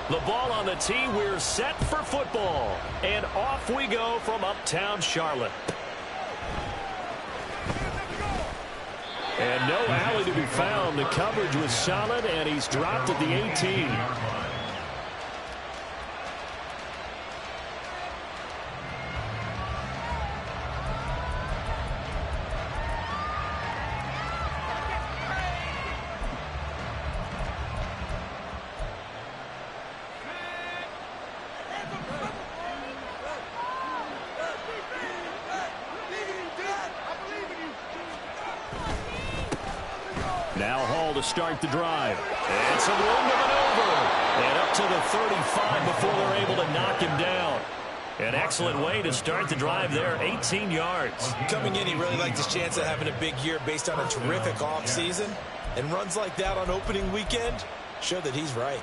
The ball on the tee. We're set for football. And off we go from uptown Charlotte. And no alley to be found. The coverage was solid, and he's dropped at the 18. Now Hall to start the drive. And some room to maneuver. And up to the 35 before they're able to knock him down. An excellent way to start the drive there, 18 yards. Coming in, he really liked his chance of having a big year based on a terrific offseason. And runs like that on opening weekend show that he's right.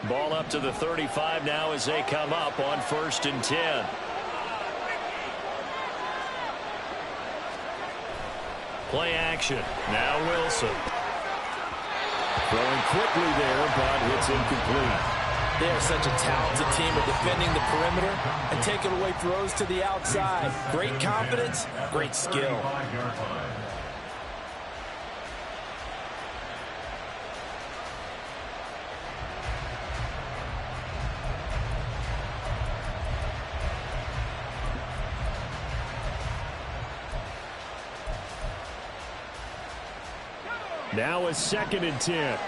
Ball up to the 35 now as they come up on 1st and 10. Play action. Now Wilson. Throwing quickly there, but it's incomplete. They are such a talented team at defending the perimeter and taking away throws to the outside. Great confidence, great skill. Now a 2nd and 10.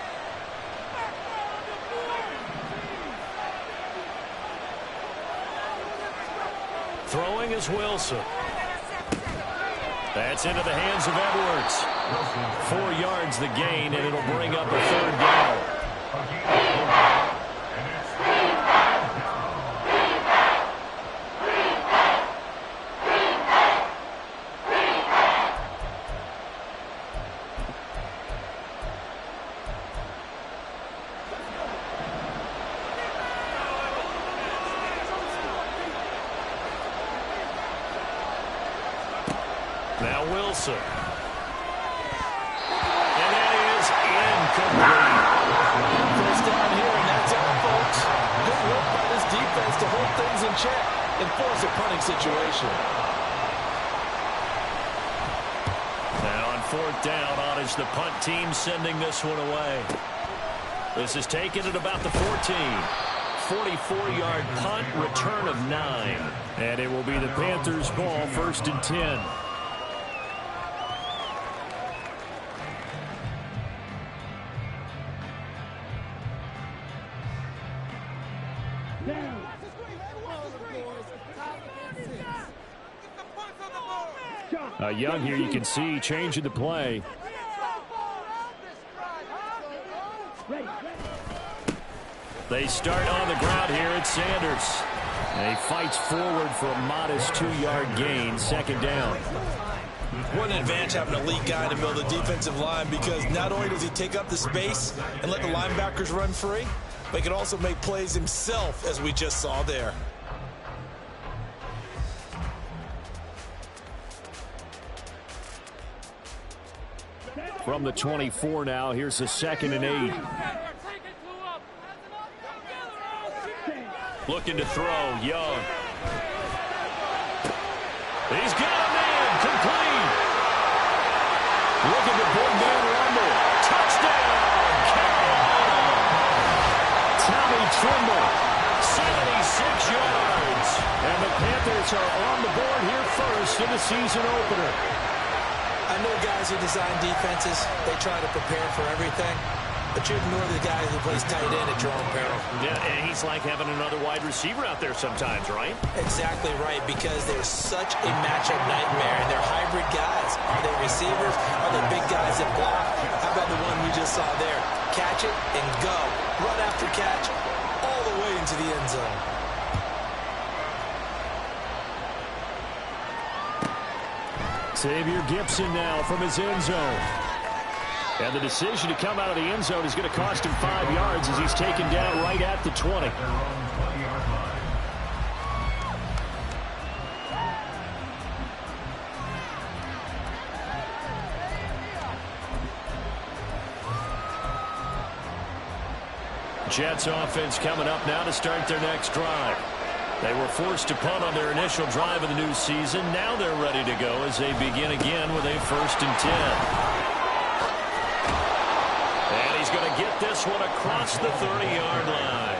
Throwing is Wilson. That's into the hands of Edwards. 4 yards the gain, and it'll bring up a 3rd down. Now Wilson. And that is incomplete. First down here, and that's all, folks. Good work by this defense to hold things in check and force a punting situation. Now on 4th down, on is the punt team sending this one away. This is taken at about the 14. 44-yard punt, return of 9. And it will be the Panthers' ball, 1st and 10. Young here, you can see, changing the play. They start on the ground here at Sanders. And he fights forward for a modest 2-yard gain, 2nd down. What an advantage having a lead guy in the middle of the defensive line, because not only does he take up the space and let the linebackers run free, but he can also make plays himself, as we just saw there. From the 24 now, here's the 2nd and 8. Looking to throw, Young. He's got a man, complete. Looking to big man rumble. Touchdown, Carolina. Tommy Tremble, 76 yards. And the Panthers are on the board here first in the season opener. I know guys who design defenses, they try to prepare for everything, but you ignore the guy who plays tight end at your own peril. Yeah, and he's like having another wide receiver out there sometimes, right? Exactly right, because they're such a matchup nightmare, and they're hybrid guys. Are they receivers? Are they big guys that block? How about the one we just saw there? Catch it and go. Run after catch all the way into the end zone. Xavier Gipson now from his end zone. And the decision to come out of the end zone is going to cost him 5 yards as he's taken down right at the 20. Jets offense coming up now to start their next drive. They were forced to punt on their initial drive of the new season. Now they're ready to go as they begin again with a 1st and 10. And he's going to get this one across the 30-yard line.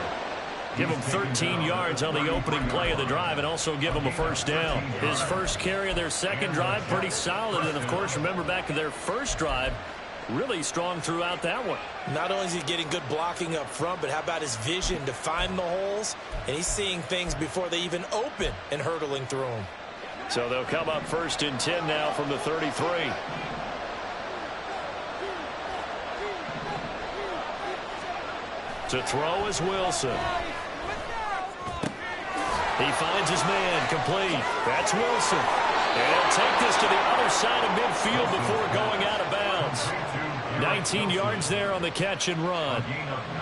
Give him 13 yards on the opening play of the drive and also give him a 1st down. His first carry of their second drive, pretty solid. And, of course, remember back to their first drive, really strong throughout that one. Not only is he getting good blocking up front, but how about his vision to find the holes? And he's seeing things before they even open and hurdling through them. So they'll come up 1st and 10 now from the 33. To throw is Wilson. He finds his man, complete. That's Wilson. And he'll take this to the other side of midfield before going out of bounds. 19 yards there on the catch and run.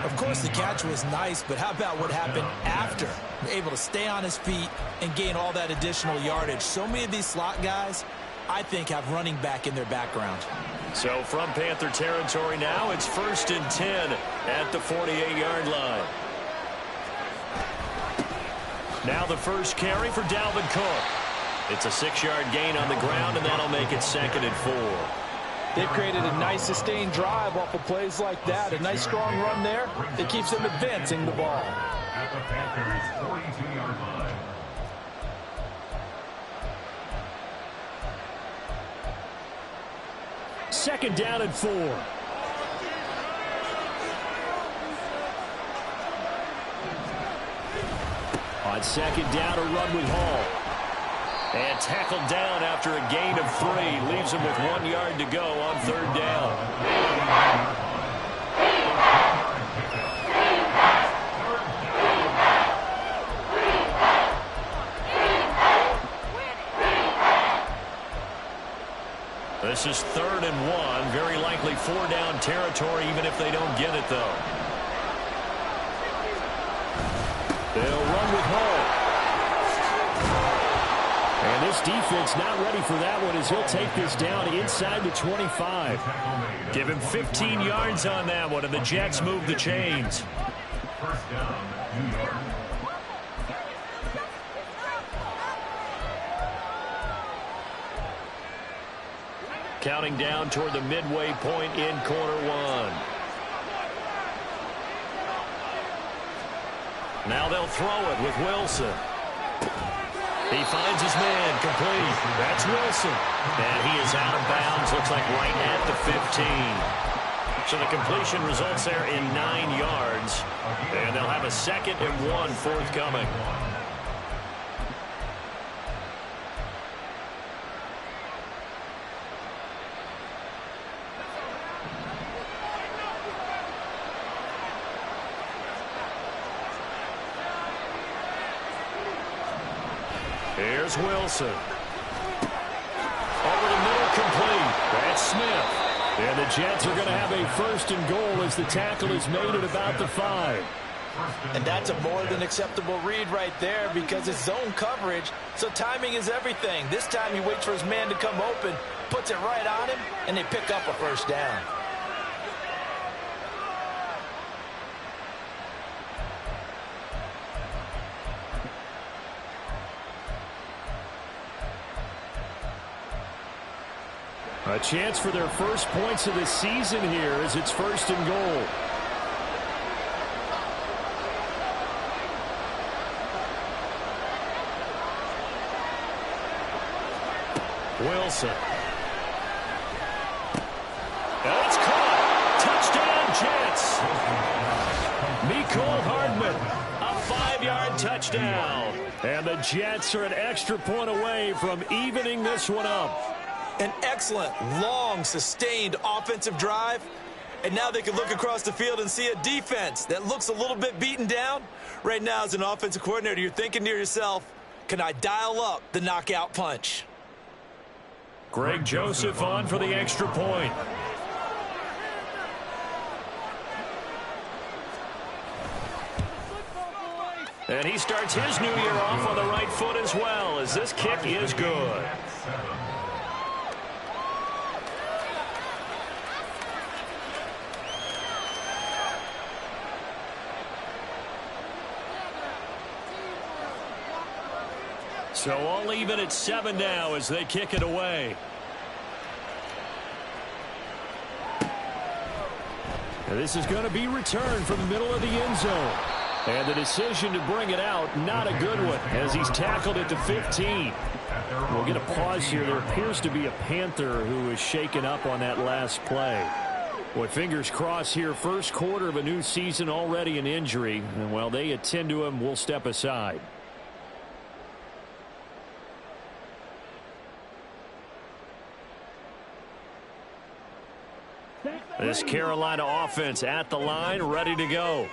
Of course, the catch was nice, but how about what happened after? Able to stay on his feet and gain all that additional yardage. So many of these slot guys, I think, have running back in their background. So from Panther territory now, it's 1st and 10 at the 48-yard line. Now the first carry for Dalvin Cook. It's a 6-yard gain on the ground, and that'll make it 2nd and 4. They've created a nice sustained drive off of plays like that. A nice strong run there that keeps them advancing the ball. At the Panthers' 42-yard line. Second down and 4. On second down, a run with Hall. And tackled down after a gain of 3. Leaves him with 1 yard to go on 3rd down. This is 3rd and 1. Very likely 4-down territory, even if they don't get it, though. They'll run with Hall. And this defense not ready for that one as he'll take this down inside the 25. Give him 15 yards on that one, and the Jets move the chains. 1st down, New York. Counting down toward the midway point in quarter 1. Now they'll throw it with Wilson. He finds his man, complete. That's Wilson. And he is out of bounds, looks like right at the 15. So the completion results there in 9 yards. And they'll have a 2nd and 1 forthcoming. Here's Wilson. Over the middle, complete. That's Smith. And the Jets are going to have a 1st and goal as the tackle is made at about the 5. And that's a more than acceptable read right there because it's zone coverage, so timing is everything. This time he waits for his man to come open, puts it right on him, and they pick up a 1st down. A chance for their first points of the season here as it's 1st and goal. Wilson. That's caught. Touchdown, Jets. Mecole Hardman, a 5-yard touchdown. And the Jets are an extra point away from evening this one up. An excellent, long, sustained offensive drive. And now they can look across the field and see a defense that looks a little bit beaten down. Right now, as an offensive coordinator, you're thinking to yourself, can I dial up the knockout punch? Greg Joseph on for the extra point. And he starts his new year off on the right foot as well, as this kick is good. So all even at 7 now as they kick it away. And this is going to be returned from the middle of the end zone. And the decision to bring it out, not a good one, as he's tackled at the 15. We'll get a pause here. There appears to be a Panther who is shaken up on that last play. Boy, fingers crossed here. First quarter of a new season, already an injury. And while they attend to him, we'll step aside. This Carolina offense at the line, ready to go.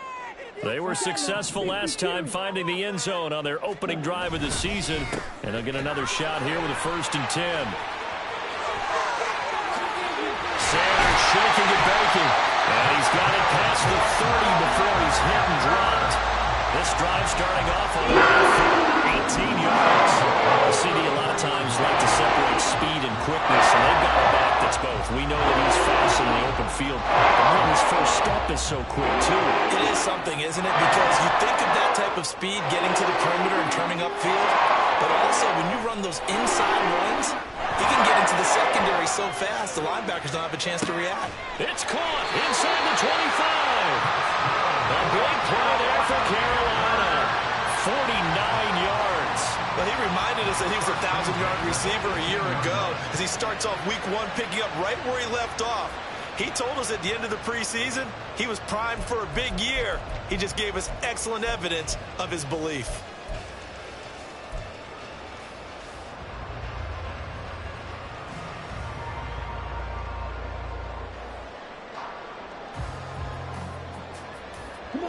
They were successful last time finding the end zone on their opening drive of the season. And they'll get another shot here with a 1st and 10. Sanders shaking and baking. And he's got it past the 30 before he's hit and dropped. This drive starting off on 18 yards. The CD a lot of times like to separate speed and quickness, and they've got a back that's both. We know that he's fast in the open field, but man, his first step is so quick, too. It is something, isn't it? Because you think of that type of speed getting to the perimeter and turning upfield, but also when you run those inside runs, he can get into the secondary so fast, the linebackers don't have a chance to react. It's caught inside the 25. A big play there for Carolina. 49 yards. Well, he reminded us that he was a 1,000-yard receiver a year ago as he starts off week 1 picking up right where he left off. He told us at the end of the preseason he was primed for a big year. He just gave us excellent evidence of his belief.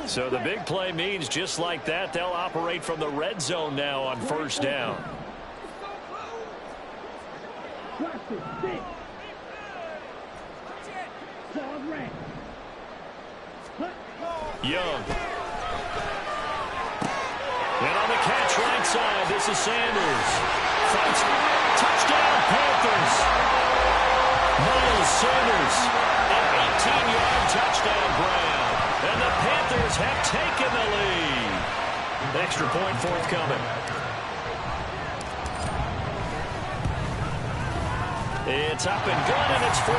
So the big play means just like that, they'll operate from the red zone now on 1st down. Young. And on the catch right side, this is Sanders. Fights. Touchdown, Panthers. Miles Sanders. An 18-yard touchdown grab. And the Panthers have taken the lead. Extra point forthcoming. It's up and good, and it's 14-7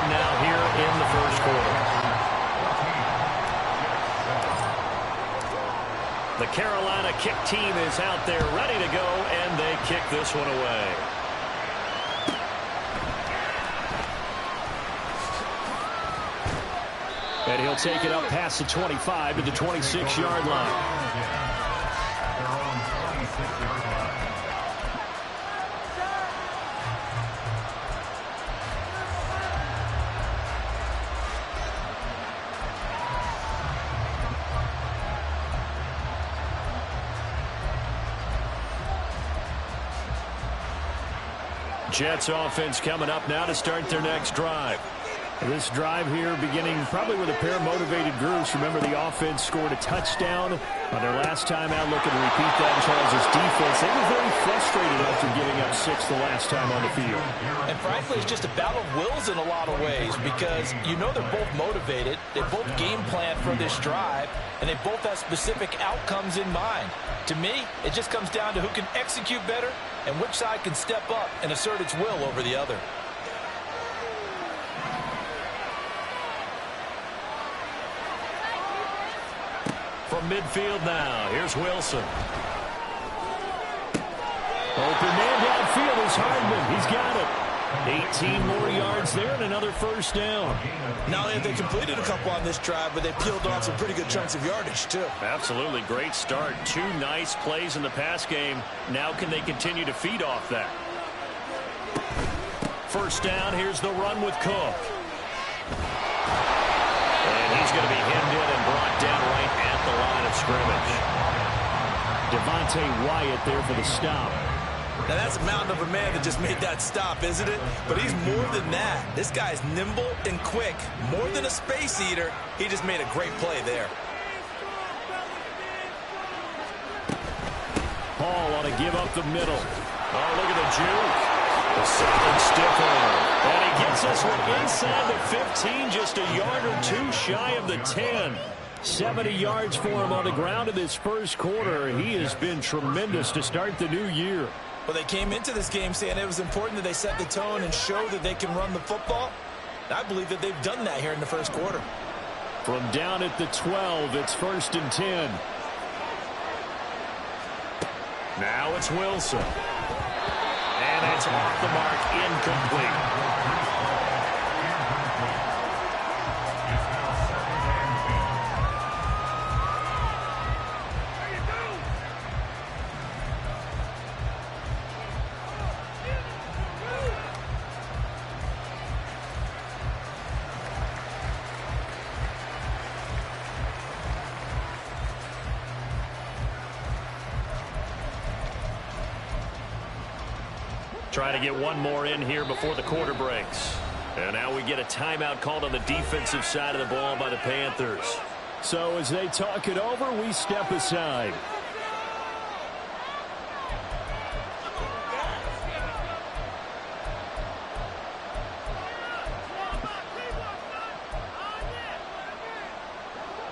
now here in the first quarter. The Carolina kick team is out there ready to go, and they kick this one away. And he'll take it up past the 25 to the 26-yard line. Jets offense coming up now to start their next drive. This drive here beginning probably with a pair of motivated groups. Remember, the offense scored a touchdown on their last time out. Looking to repeat that in Charles' defense. They were very frustrated after giving up 6 the last time on the field. And frankly, it's just a battle of wills in a lot of ways because you know they're both motivated. They both game plan for this drive, and they both have specific outcomes in mind. To me, it just comes down to who can execute better and which side can step up and assert its will over the other. From midfield now, here's Wilson. Open man downfield is Hardman. He's got it. 18 more yards there and another 1st down. Not only have they completed a couple on this drive, but they peeled off some pretty good chunks of yardage, too. Absolutely great start. 2 nice plays in the pass game. Now can they continue to feed off that? 1st down, here's the run with Cook. And he's going to be hemmed in and brought down right at the line of scrimmage. Devontae Wyatt there for the stop. Now, that's a mountain of a man that just made that stop, isn't it? But he's more than that. This guy's nimble and quick. More than a space eater, he just made a great play there. Hall ought to give up the middle. Oh, look at the juke. A solid stiff arm. And he gets this one inside the 15, just a yard or 2 shy of the 10. 70 yards for him on the ground in this first quarter. He has been tremendous to start the new year. Well, they came into this game saying it was important that they set the tone and show that they can run the football. I believe that they've done that here in the first quarter. From down at the 12, it's 1st and 10. Now it's Wilson. And it's off the mark, incomplete. Trying to get one more in here before the quarter breaks. And now we get a timeout called on the defensive side of the ball by the Panthers. So as they talk it over, we step aside.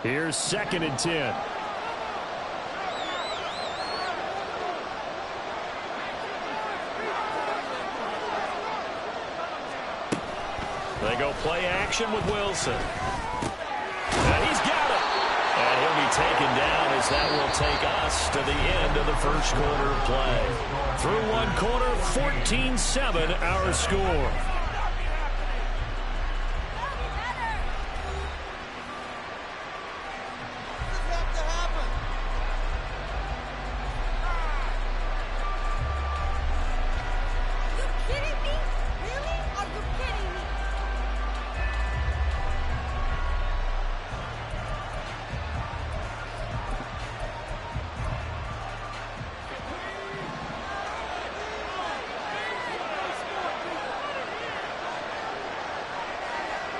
Here's 2nd and 10. They go play action with Wilson. And he's got it. And he'll be taken down as that will take us to the end of the first quarter of play. Through one quarter, 14-7 our score.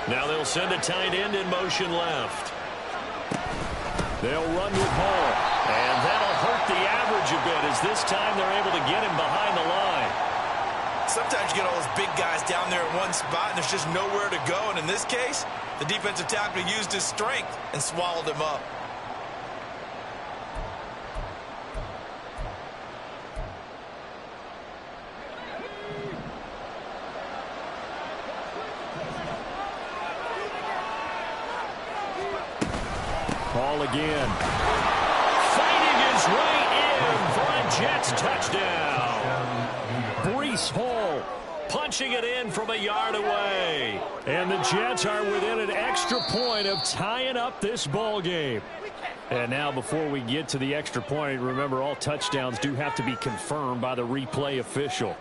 Now they'll send the tight end in motion left. They'll run with Hall. And that'll hurt the average a bit as this time they're able to get him behind the line. Sometimes you get all those big guys down there in one spot and there's just nowhere to go. And in this case, the defensive tackle used his strength and swallowed him up. Ball again. Fighting his way in for a Jets touchdown. Breece Hall punching it in from a yard away. And the Jets are within an extra point of tying up this ball game. And now before we get to the extra point, remember all touchdowns do have to be confirmed by the replay official.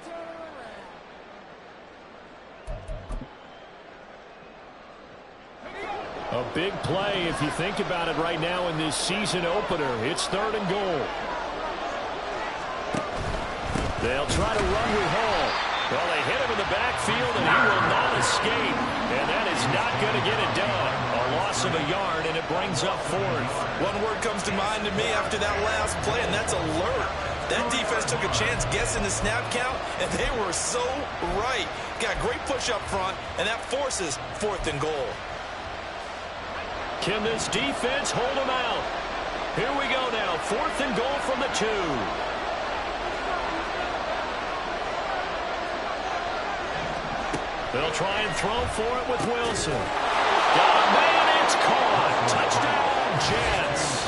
A big play if you think about it right now in this season opener. It's 3rd and goal. They'll try to run with Hall. Well, they hit him in the backfield, and he will not escape. And that is not going to get it done. A loss of a yard, and it brings up 4th. One word comes to mind to me after that last play, and that's alert. That defense took a chance guessing the snap count, and they were so right. Got great push up front, and that forces 4th and goal. Can this defense hold them out? Here we go now. 4th and goal from the 2. They'll try and throw for it with Wilson. Got a man, it's caught. Touchdown, Jets.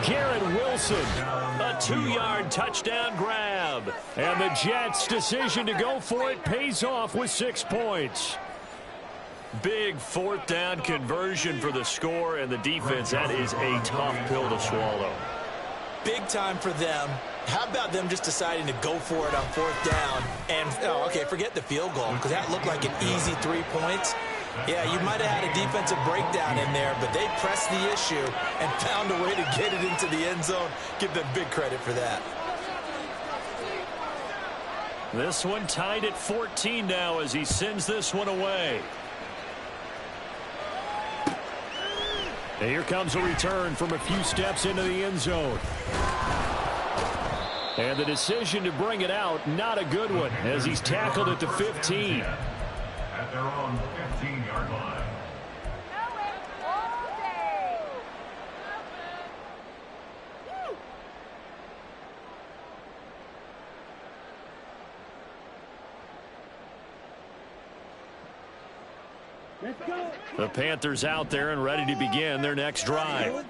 Garrett Wilson, a 2-yard touchdown grab. And the Jets' decision to go for it pays off with 6 points. Big 4th down conversion for the score, and the defense, that is a tough pill to swallow. Big time for them. How about them just deciding to go for it on 4th down? And, okay, forget the field goal, because that looked like an easy 3 points. Yeah, you might have had a defensive breakdown in there, but they pressed the issue and found a way to get it into the end zone. Give them big credit for that. This one tied at 14 now as he sends this one away. And here comes a return from a few steps into the end zone. And the decision to bring it out, not a good one, as he's tackled at the 15. At their own 15-yard line. The Panthers out there and ready to begin their next drive.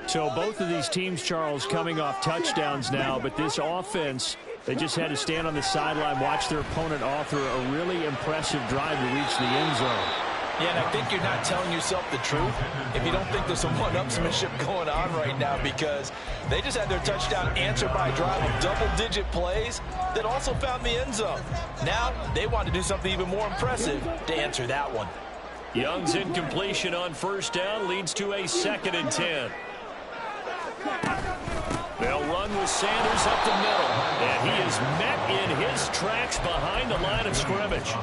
So both of these teams, Charles, coming off touchdowns now, but this offense, they just had to stand on the sideline, watch their opponent author a really impressive drive to reach the end zone. Yeah, and I think you're not telling yourself the truth if you don't think there's some one-upsmanship going on right now, because they just had their touchdown answered by a drive of double-digit plays that also found the end zone. Now they want to do something even more impressive to answer that one. Young's incompletion on first down leads to a 2nd and 10. They'll run with Sanders up the middle, and he is met in his tracks behind the line of scrimmage.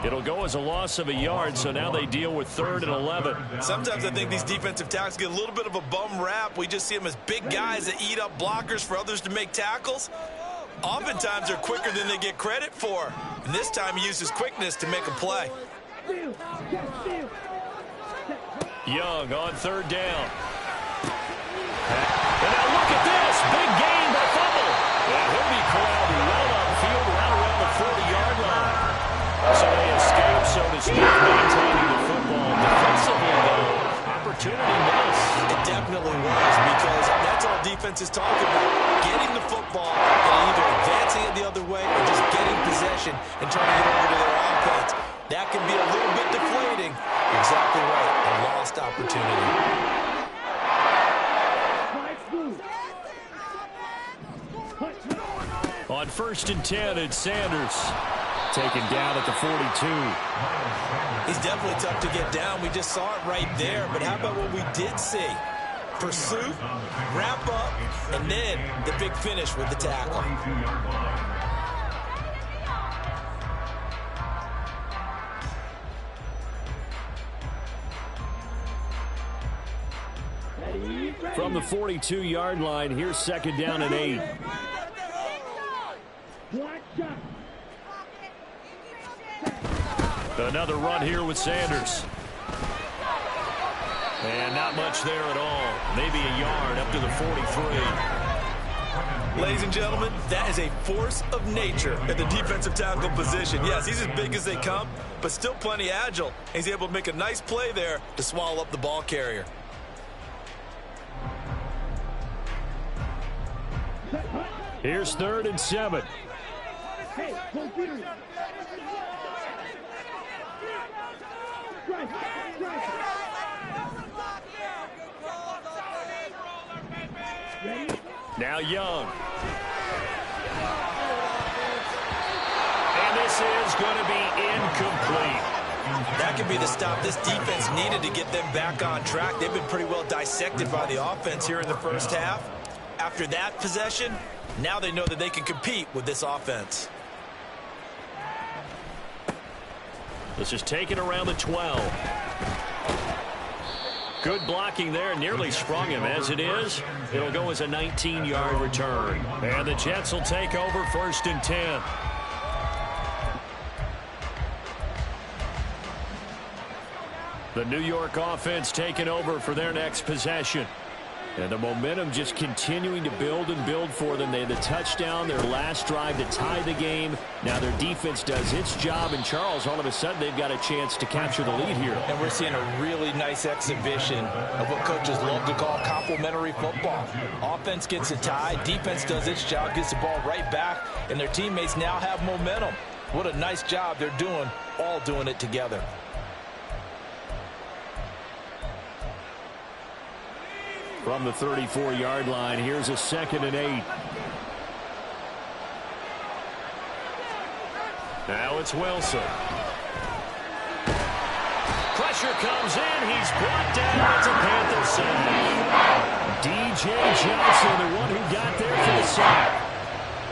It'll go as a loss of a yard, so now they deal with 3rd and 11. Sometimes I think these defensive tackles get a little bit of a bum rap. We just see them as big guys that eat up blockers for others to make tackles. Oftentimes they're quicker than they get credit for. And this time he uses quickness to make a play. Young on 3rd down. And now look at this. Big gain by fumble. And he'll be corralled well upfield right around the 40-yard line. So they escape, so to speak, maintaining the football. Defensively, though, opportunity missed. It definitely was, because that's all defense is talking about. Getting the football and either advancing it the other way or just getting possession and turning it over to their offense. That can be a little bit deflating. Exactly right. A lost opportunity. On 1st and 10, it's Sanders. Taken down at the 42. He's definitely tough to get down. We just saw it right there. But how about what we did see? Pursuit, wrap up, and then the big finish with the tackle. From the 42-yard line, here's 2nd down and 8. Another run here with Sanders. And not much there at all. Maybe a yard up to the 43. Ladies and gentlemen, that is a force of nature at the defensive tackle position. Yes, he's as big as they come, but still plenty agile. He's able to make a nice play there to swallow up the ball carrier. Here's 3rd and 7. Now Young. And this is going to be incomplete. That could be the stop this defense needed to get them back on track. They've been pretty well dissected by the offense here in the first half. After that possession, now they know that they can compete with this offense. This is taken around the 12. Good blocking there, nearly sprung him. As it is, it'll go as a 19-yard return. And the Jets will take over 1st and 10. The New York offense taking over for their next possession. And the momentum just continuing to build and build for them. They had the touchdown, their last drive to tie the game. Now their defense does its job, and Charles, all of a sudden, they've got a chance to capture the lead here. And we're seeing a really nice exhibition of what coaches love to call complementary football. Offense gets a tie, defense does its job, gets the ball right back, and their teammates now have momentum. What a nice job they're doing, all doing it together. From the 34-yard line, here's a 2nd and 8. Now it's Wilson. Pressure comes in. He's brought down. It's a Panther sack. D.J. Johnson, the one who got there for the sack.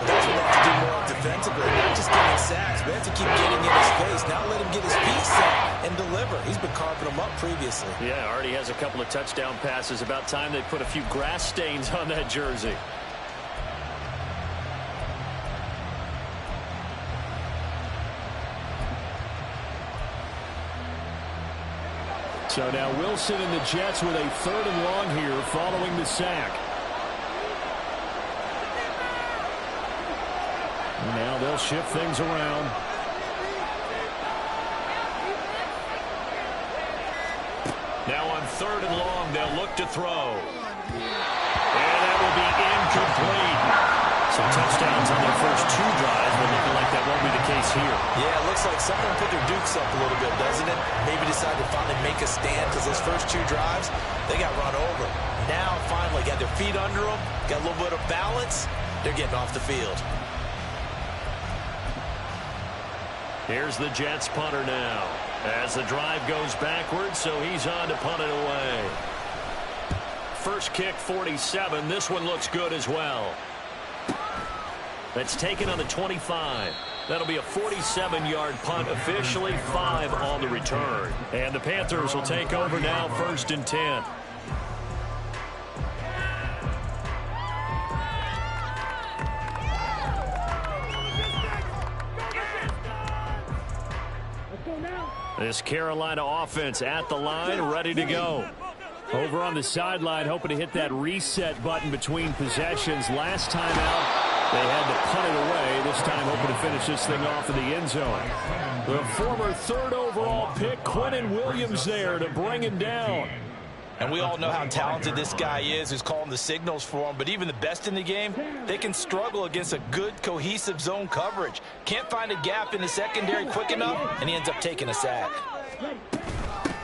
That's what we have to do more defensively, not just getting sacks. We have to keep getting in his face, not let him get his feet set and deliver. He's been carving them up previously. Yeah, already has a couple of touchdown passes. About time they put a few grass stains on that jersey. So now Wilson and the Jets with a 3rd and long here following the sack. Now they'll shift things around. Now on 3rd and long, they'll look to throw. And that will be incomplete. Some touchdowns on their first 2 drives, but looking like that won't be the case here. Yeah, it looks like someone put their dukes up a little bit, doesn't it? Maybe decided to finally make a stand because those first 2 drives, they got run over. Now, finally, got their feet under them, got a little bit of balance. They're getting off the field. Here's the Jets punter now. As the drive goes backwards, so he's on to punt it away. First kick, 47. This one looks good as well. That's taken on the 25. That'll be a 47-yard punt, officially 5 on the return. And the Panthers will take over now, 1st and 10. This Carolina offense at the line, ready to go. Over on the sideline, hoping to hit that reset button between possessions. Last time out, they had to punt it away. This time, hoping to finish this thing off in the end zone. The former 3rd overall pick, Quinnen Williams, there to bring him down. And we all know how talented this guy is, who's calling the signals for him. But even the best in the game, they can struggle against a good, cohesive zone coverage. Can't find a gap in the secondary quick enough, and he ends up taking a sack.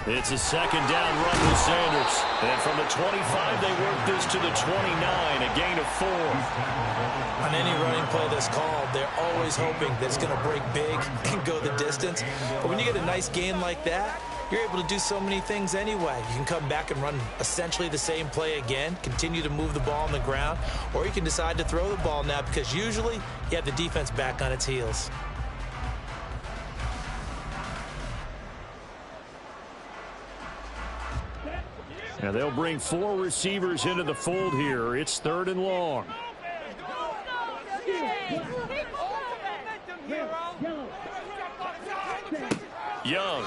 It's a 2nd down run with Sanders. And from the 25, they work this to the 29, a gain of 4. On any running play that's called, they're always hoping that it's going to break big and go the distance. But when you get a nice gain like that, you're able to do so many things anyway. You can come back and run essentially the same play again, continue to move the ball on the ground, or you can decide to throw the ball now because usually you have the defense back on its heels. Now they'll bring 4 receivers into the fold here. It's 3rd and long. Young.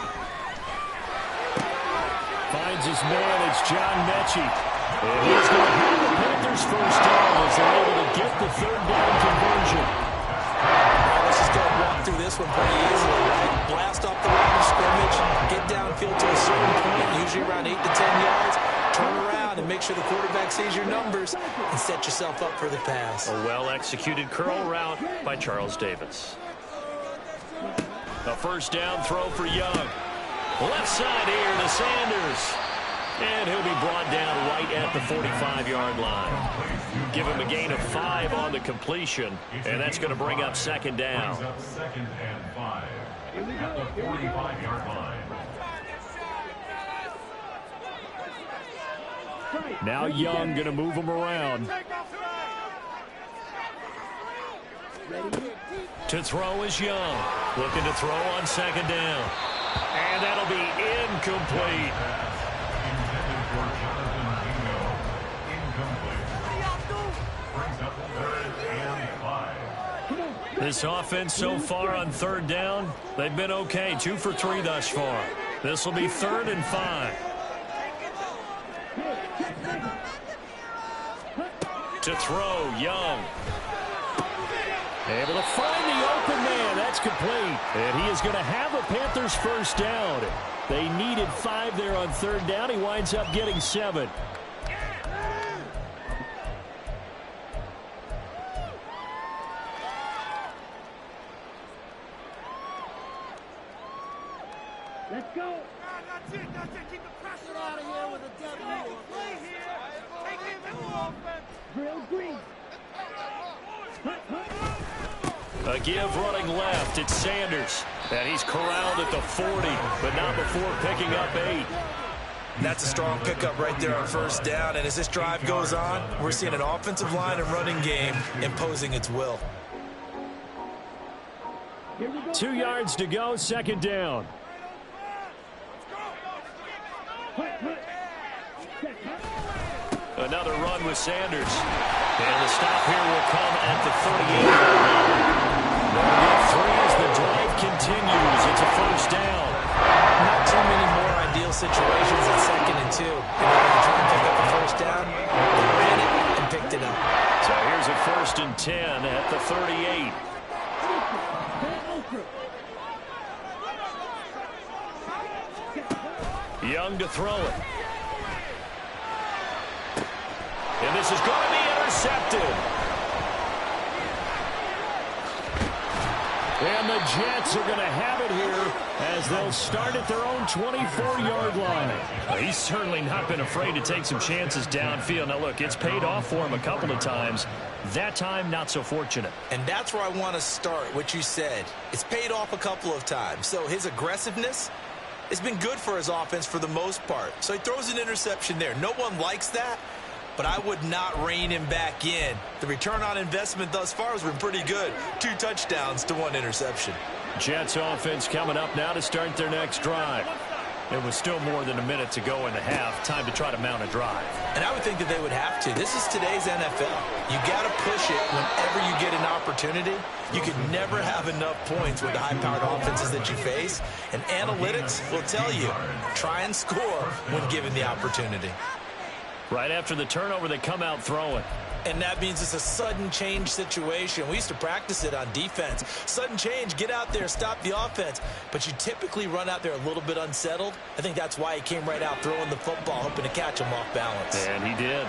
Finds his man. It's John Mechie. And he's going to have the Panthers first down as they're able to get the 3rd down conversion. Let's just go and walk through this one pretty easily, right? Blast off the line of scrimmage, get downfield to a certain point, usually around 8 to 10 yards, turn around and make sure the quarterback sees your numbers and set yourself up for the pass. A well-executed curl route by Charles Davis. A 1st down throw for Young. Left side here to Sanders. And he'll be brought down right at the 45-yard line. Give him a gain of 5 on the completion, and that's going to bring up 2nd down. 2nd and 5 at the 45-yard line. Now Young going to move him around. To throw is Young. Looking to throw on 2nd down. And that'll be incomplete. Intended for Jonathan Mingo. Incomplete. Brings up 3rd and 5. This offense so far on 3rd down, they've been okay. 2 for 3 thus far. This will be 3rd and 5. To throw, Young. Able to find the open man. That's complete. And he is going to have a Panthers first down. They needed 5 there on 3rd down. He winds up getting 7. Let's go. That's it. Keep the pressure out of here with a W. Play here. Take it to offense. Drill green. A give running left. It's Sanders. And he's corralled at the 40, but not before picking up 8. That's a strong pickup right there on 1st down. And as this drive goes on, we're seeing an offensive line and running game imposing its will. 2 yards to go, 2nd down. Another run with Sanders. And the stop here will come at the 38-yard line. They'll get 3 as the drive continues. It's a 1st down. Not too many more ideal situations at 2nd and 2. In order to try and pick up the 1st down, they ran it and picked it up. So here's a 1st and 10 at the 38. Young to throw it. And this is going to be intercepted. And the Jets are going to have it here as they'll start at their own 24-yard line. Well, he's certainly not been afraid to take some chances downfield. Now, look, it's paid off for him a couple of times. That time, not so fortunate. And that's where I want to start, what you said. It's paid off a couple of times. So his aggressiveness has been good for his offense for the most part. So he throws an interception there. No one likes that, but I would not rein him back in. The return on investment thus far has been pretty good. 2 touchdowns to 1 interception. Jets offense coming up now to start their next drive. It was still more than a minute to go in the half. Time to try to mount a drive. And I would think that they would have to. This is today's NFL. You got to push it whenever you get an opportunity. You can never have enough points with the high-powered offenses that you face. And analytics will tell you, try and score when given the opportunity. Right after the turnover, they come out throwing. And that means it's a sudden change situation. We used to practice it on defense. Sudden change, get out there, stop the offense. But you typically run out there a little bit unsettled. I think that's why he came right out throwing the football, hoping to catch him off balance. And he did.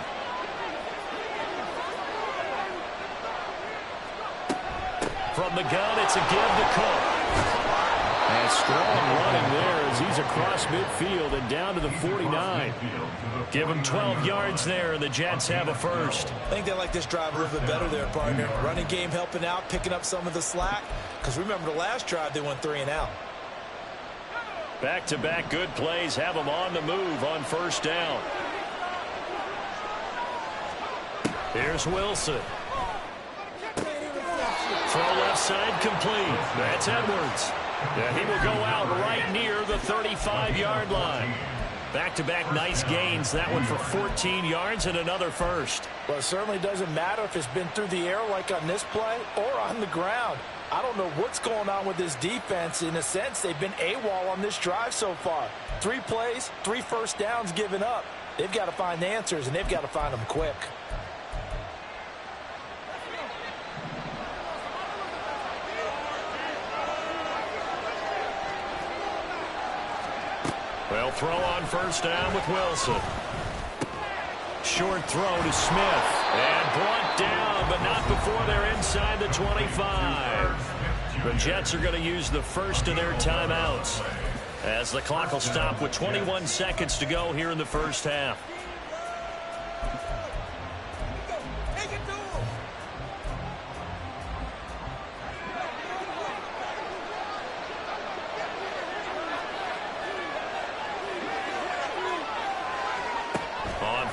From the gun, it's a give to Cook. And strong running there as he's across midfield and down to the 49. Give him 12 yards there, and the Jets have a first. I think they like this drive a little bit better there, partner. Running game helping out, picking up some of the slack. Because remember the last drive, they went 3 and out. Back-to-back good plays have them on the move on first down. Here's Wilson. Throw left side complete. That's Edwards. Yeah, he will go out right near the 35-yard line. Back-to-back nice gains. That one for 14 yards and another first. Well, it certainly doesn't matter if it's been through the air like on this play or on the ground. I don't know what's going on with this defense. In a sense, they've been AWOL on this drive so far. 3 plays, 3 first downs given up. They've got to find answers, and they've got to find them quick. They'll throw on first down with Wilson. Short throw to Smith. And brought down, but not before they're inside the 25. The Jets are going to use the first of their timeouts as the clock will stop with 21 seconds to go here in the first half.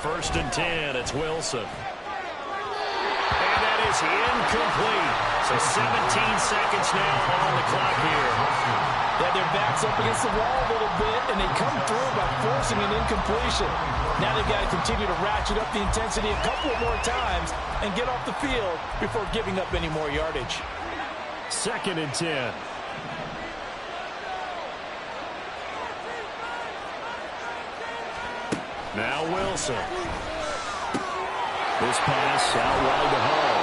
First and 10, it's Wilson. And that is incomplete. So 17 seconds now on the clock here. Yeah, their backs up against the wall a little bit, and they come through by forcing an incompletion. Now they've got to continue to ratchet up the intensity a couple more times and get off the field before giving up any more yardage. Second and 10. Now Wilson. This pass out wide to Hall.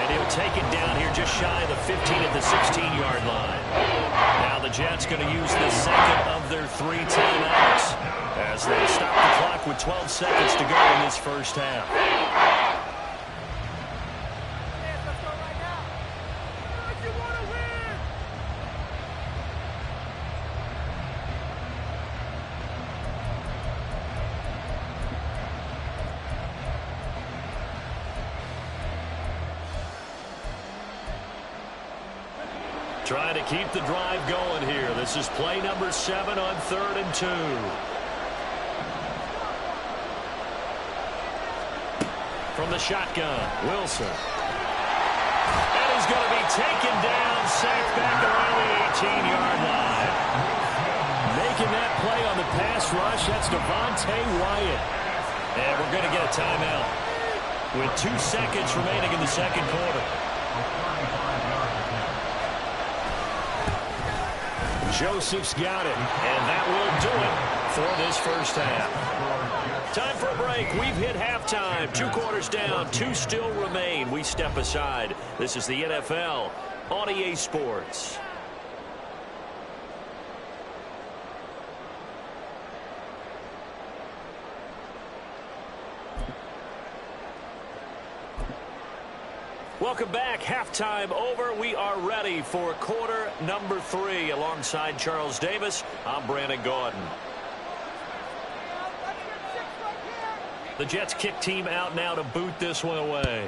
And he'll take it down here just shy of the 15 at the 16-yard line. Now the Jets going to use the second of their 3 timeouts as they stop the clock with 12 seconds to go in this first half. Trying to keep the drive going here. This is play number 7 on 3rd and 2. From the shotgun, Wilson. And he's going to be taken down, sacked back around the 18-yard line. Making that play on the pass rush, that's Devontae Wyatt. And we're going to get a timeout with 2 seconds remaining in the second quarter. Joseph's got it, and that will do it for this first half. Time for a break. We've hit halftime. 2 quarters down, 2 still remain. We step aside. This is the NFL on EA Sports. Welcome back. Halftime over. We are ready for quarter number 3. Alongside Charles Davis, I'm Brandon Gaudin. The Jets kick team out now to boot this one away.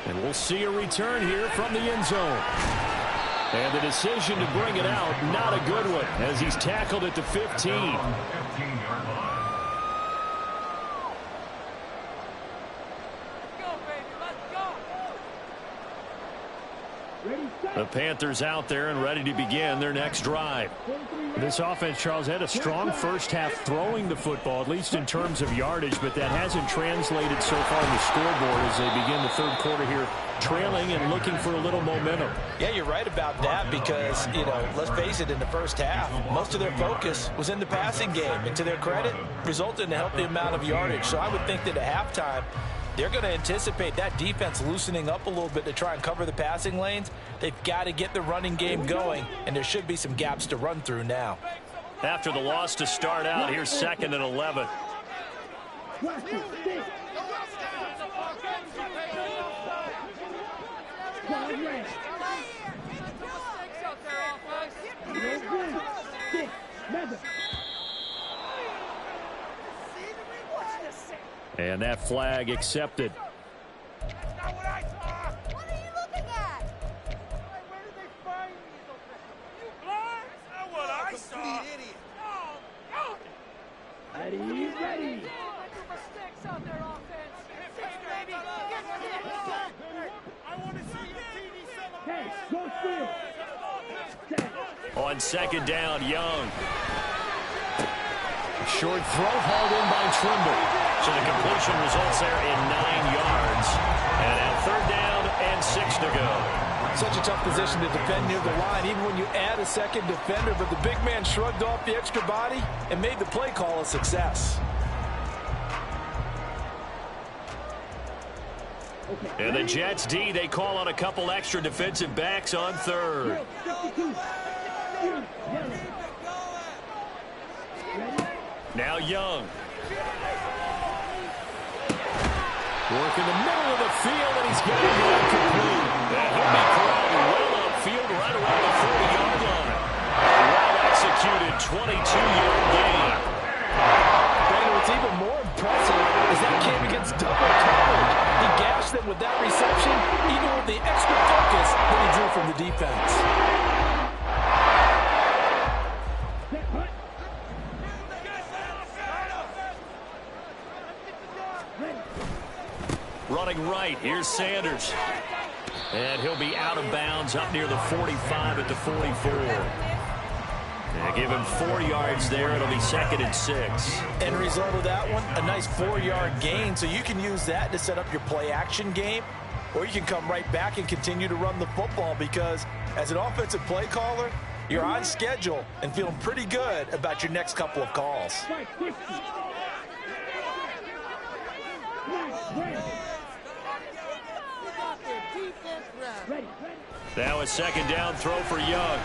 And we'll see a return here from the end zone. And the decision to bring it out, not a good one, as he's tackled at the 15. The Panthers out there and ready to begin their next drive. This offense, Charles, had a strong first half throwing the football, at least in terms of yardage, but that hasn't translated so far in the scoreboard as they begin the third quarter here, trailing and looking for a little momentum. Yeah, you're right about that because, you know, let's face it, in the first half, most of their focus was in the passing game. And to their credit, resulted in a healthy amount of yardage. So I would think that at halftime, they're going to anticipate that defense loosening up a little bit to try and cover the passing lanes. They've got to get the running game going, and there should be some gaps to run through now. After the loss to start out, here's 2nd and 11. And that flag accepted. What are you looking at? Where did they find these offenses? You blind? That's not what I saw. Idiot. Ready. Mistakes out there, offense. Six, baby. Get six. I want to see your TV celebration. On 2nd down, Young. Short throw hauled in by Trimble. So the completion results there in 9 yards. And now 3rd down and 6 to go. Such a tough position to defend near the line, even when you add a second defender. But the big man shrugged off the extra body and made the play call a success. And the Jets D, they call on a couple extra defensive backs on 3rd. Now Young. Work in the middle of the field, and he's got it complete. And he'll be thrown well upfield right around the 40-yard line. Well-executed 22-yard gain. Brandon, what's even more impressive is that came against double coverage. He gashed them with that reception, even with the extra focus that he drew from the defense. Running right, here's Sanders. And he'll be out of bounds up near the 45 at the 44. And give him 4 yards there. It'll be 2nd and 6. End result of that one, a nice 4-yard gain. So you can use that to set up your play-action game, or you can come right back and continue to run the football because as an offensive play caller, you're on schedule and feeling pretty good about your next couple of calls. Now a 2nd down throw for Young.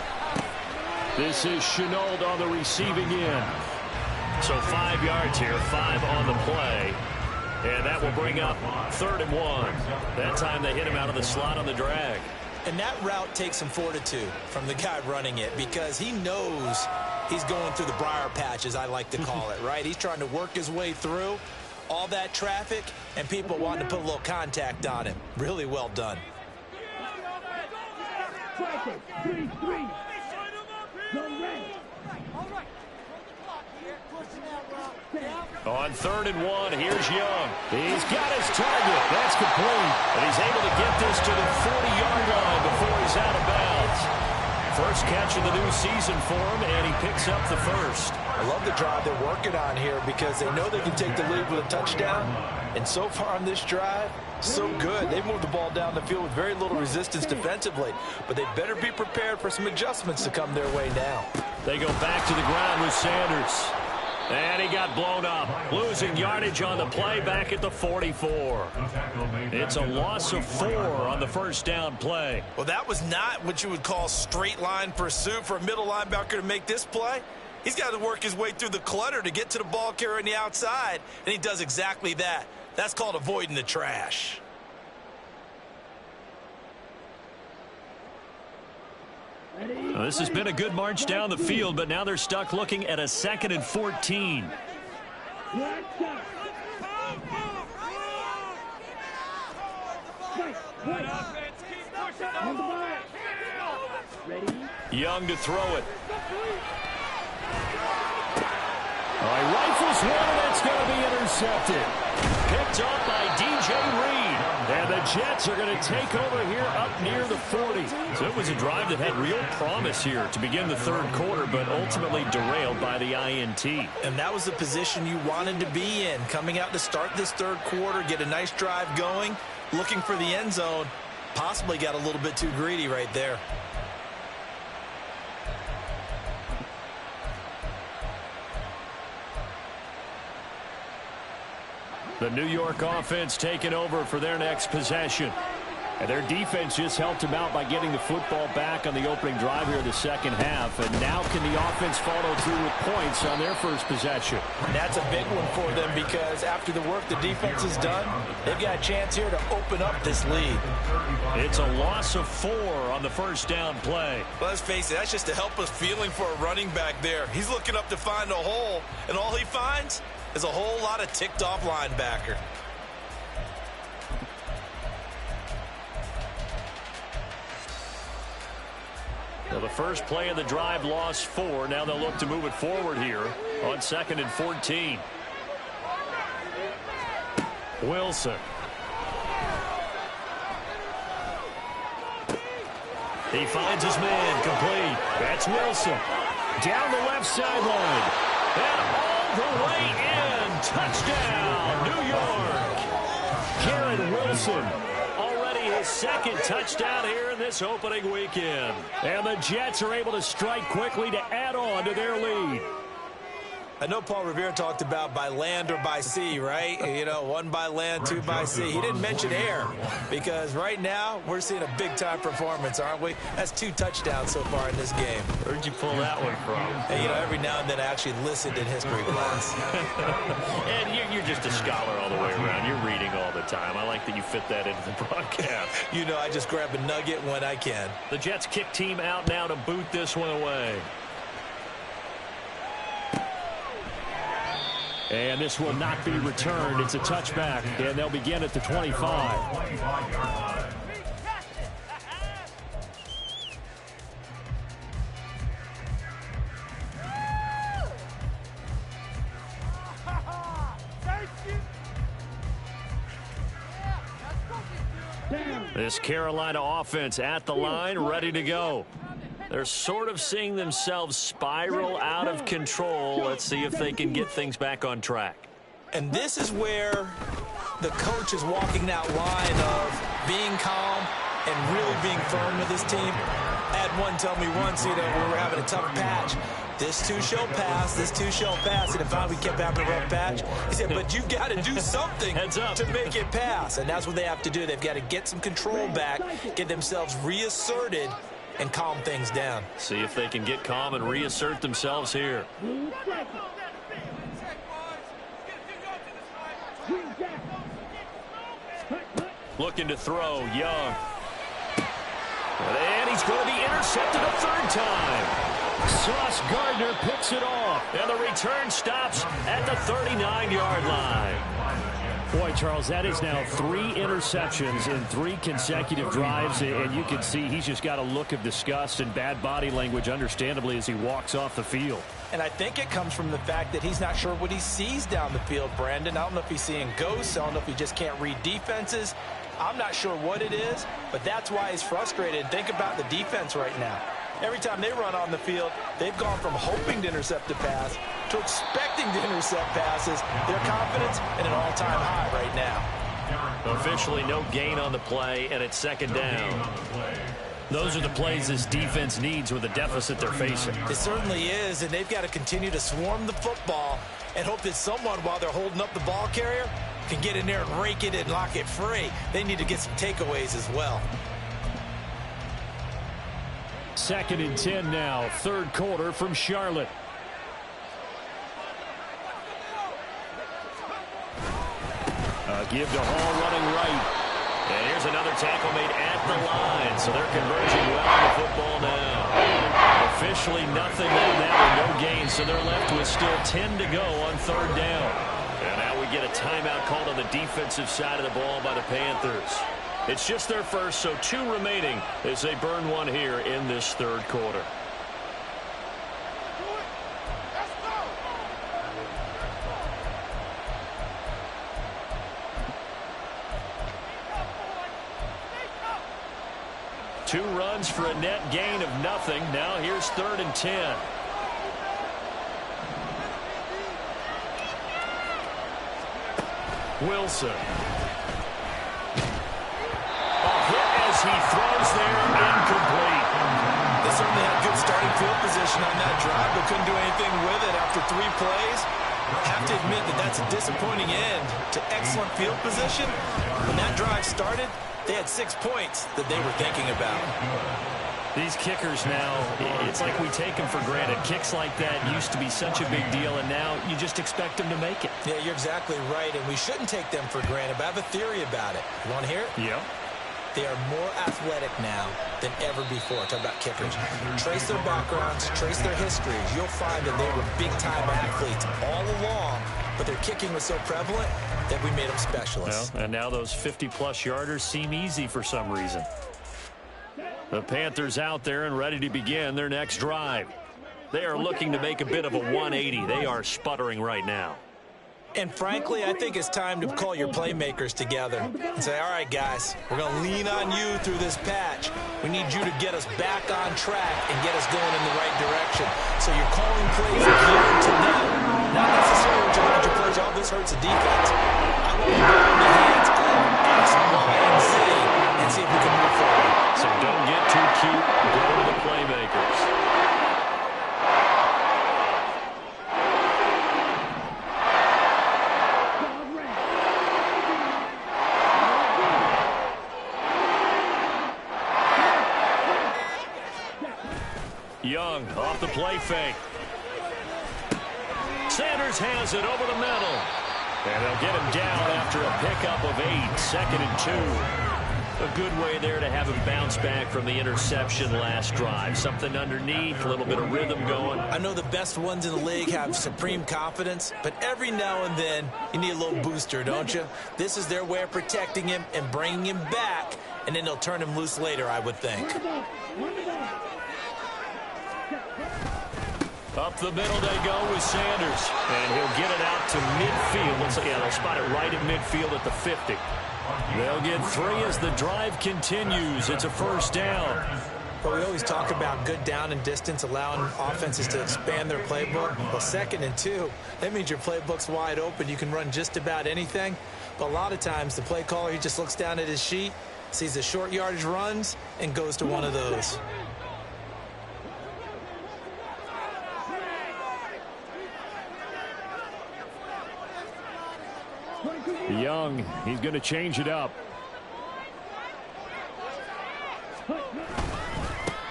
This is Chenault on the receiving end. So 5 yards here, 5 on the play. And that will bring up 3rd and 1. That time they hit him out of the slot on the drag. And that route takes some fortitude from the guy running it because he knows he's going through the briar patch, as I like to call it, right? He's trying to work his way through all that traffic, and people wanting to put a little contact on him. Really well done. On 3rd and 1, here's Young. He's got his target. That's complete. And he's able to get this to the 40-yard line before he's out of bounds. First catch of the new season for him, and he picks up the first. I love the drive they're working on here because they know they can take the lead with a touchdown. And so far on this drive, so good. They've moved the ball down the field with very little resistance defensively. But they better be prepared for some adjustments to come their way now. They go back to the ground with Sanders. And he got blown up. Losing yardage on the play back at the 44. It's a loss of 4 on the first down play. Well, that was not what you would call straight line pursuit for a middle linebacker to make this play. He's got to work his way through the clutter to get to the ball carrier on the outside, and he does exactly that. That's called avoiding the trash. Well, this has been a good march down the field, but now they're stuck looking at a 2nd and 14. Young to throw it. He rifles one, and it's going to be intercepted. Picked off by DJ Reed. And the Jets are going to take over here up near the 40. So it was a drive that had real promise here to begin the 3rd quarter, but ultimately derailed by the INT. And that was the position you wanted to be in. Coming out to start this 3rd quarter, get a nice drive going, looking for the end zone. Possibly got a little bit too greedy right there. The New York offense taking over for their next possession. And their defense just helped them out by getting the football back on the opening drive here in the 2nd half. And now can the offense follow through with points on their first possession? That's a big one for them because after the work the defense has done, they've got a chance here to open up this lead. It's a loss of 4 on the first down play. Well, let's face it, that's just a helpless feeling for a running back there. He's looking up to find a hole, and all he finds is a whole lot of ticked-off linebacker. Well, the first play of the drive lost 4. Now they'll look to move it forward here on 2nd and 14. Wilson. He finds his man complete. That's Wilson. Down the left sideline. And all the way in. Touchdown, New York. Garrett Wilson. Already his 2nd touchdown here in this opening weekend. And the Jets are able to strike quickly to add on to their lead. I know Paul Revere talked about by land or by sea, right? You know, 1 by land, 2 by sea. He didn't mention air because right now we're seeing a big-time performance, aren't we? That's 2 touchdowns so far in this game. Where'd you pull that one from? And, you know, every now and then I actually listened in history class. And you're just a scholar all the way around. You're reading all the time. I like that you fit that into the broadcast. You know, I just grab a nugget when I can. The Jets kick team out now to boot this one away. And this will not be returned. It's a touchback, and they'll begin at the 25. 25-yard line. This Carolina offense at the line, ready to go. They're sort of seeing themselves spiral out of control. Let's see if they can get things back on track. And this is where the coach is walking that line of being calm and really being firm with his team. I had one tell me once, you know, we were having a tough patch. This too shall pass, this too shall pass. And if we kept having a rough patch, he said, but you've got to do something to make it pass. And that's what they have to do. They've got to get some control back, get themselves reasserted, and calm things down. See if they can get calm and reassert themselves here. Looking to throw, Young. And he's going to be intercepted a 3rd time. Sauce Gardner picks it off. And the return stops at the 39-yard line. Boy, Charles, that is now 3 interceptions in 3 consecutive drives, and you can see he's just got a look of disgust and bad body language, understandably, as he walks off the field. And I think it comes from the fact that he's not sure what he sees down the field, Brandon. I don't know if he's seeing ghosts. I don't know if he just can't read defenses. I'm not sure what it is, but that's why he's frustrated. Think about the defense right now. Every time they run on the field, they've gone from hoping to intercept a pass to expecting to intercept passes. Their confidence at an all-time high right now. Officially no gain on the play, and it's 2nd down. Those are the plays this defense needs with the deficit they're facing. It certainly is, and they've got to continue to swarm the football and hope that someone, while they're holding up the ball carrier, can get in there and rake it and lock it free. They need to get some takeaways as well. 2nd and 10 now, 3rd quarter from Charlotte. give to Hall running right. And here's another tackle made at the line. So they're converging well on the football now. Officially nothing on that with no gain. So they're left with still 10 to go on third down. And now we get a timeout called on the defensive side of the ball by the Panthers. It's just their first, so 2 remaining as they burn one here in this third quarter. Two runs for a net gain of nothing. Now here's 3rd and 10. Wilson. A hit as he throws there, incomplete. They certainly had good starting field position on that drive, but couldn't do anything with it after 3 plays. I have to admit that that's a disappointing end to excellent field position. When that drive started, they had 6 points that they were thinking about. These kickers now, it's like we take them for granted. Kicks like that used to be such a big deal, and now you just expect them to make it. Yeah, you're exactly right, and we shouldn't take them for granted, but I have a theory about it. You want to hear it? Yeah. They are more athletic now than ever before. Talk about kickers. Trace their backgrounds, trace their histories. You'll find that they were big-time athletes all along, but their kicking was so prevalent that we made them specialists. Well, and now those 50-plus yarders seem easy for some reason. The Panthers out there and ready to begin their next drive. They are looking to make a bit of a 180. They are sputtering right now. And frankly, I think it's time to call your playmakers together and say, all right, guys, we're going to lean on you through this patch. We need you to get us back on track and get us going in the right direction. So you're calling plays geared to them, not necessarily what you want your players. Oh, this hurts the defense. I want to go in the hands of X, Y, and Z and see if we can move forward. So don't get too cute. Go to the playmakers. Young off the play fake. Sanders has it over the middle. And they'll get him down after a pickup of 8. 2nd and 2. A good way there to have him bounce back from the interception last drive. Something underneath, a little bit of rhythm going. I know the best ones in the league have supreme confidence, but every now and then you need a little booster, don't you? This is their way of protecting him and bringing him back, and then they'll turn him loose later, I would think. Up the middle they go with Sanders. And he'll get it out to midfield. Looks like, yeah, they'll spot it right at midfield at the 50. They'll get 3 as the drive continues. It's a first down. But we always talk about good down and distance, allowing offenses to expand their playbook. Well, 2nd and 2, that means your playbook's wide open. You can run just about anything. But a lot of times the play caller, he just looks down at his sheet, sees the short yardage runs, and goes to one of those. Young, he's going to change it up.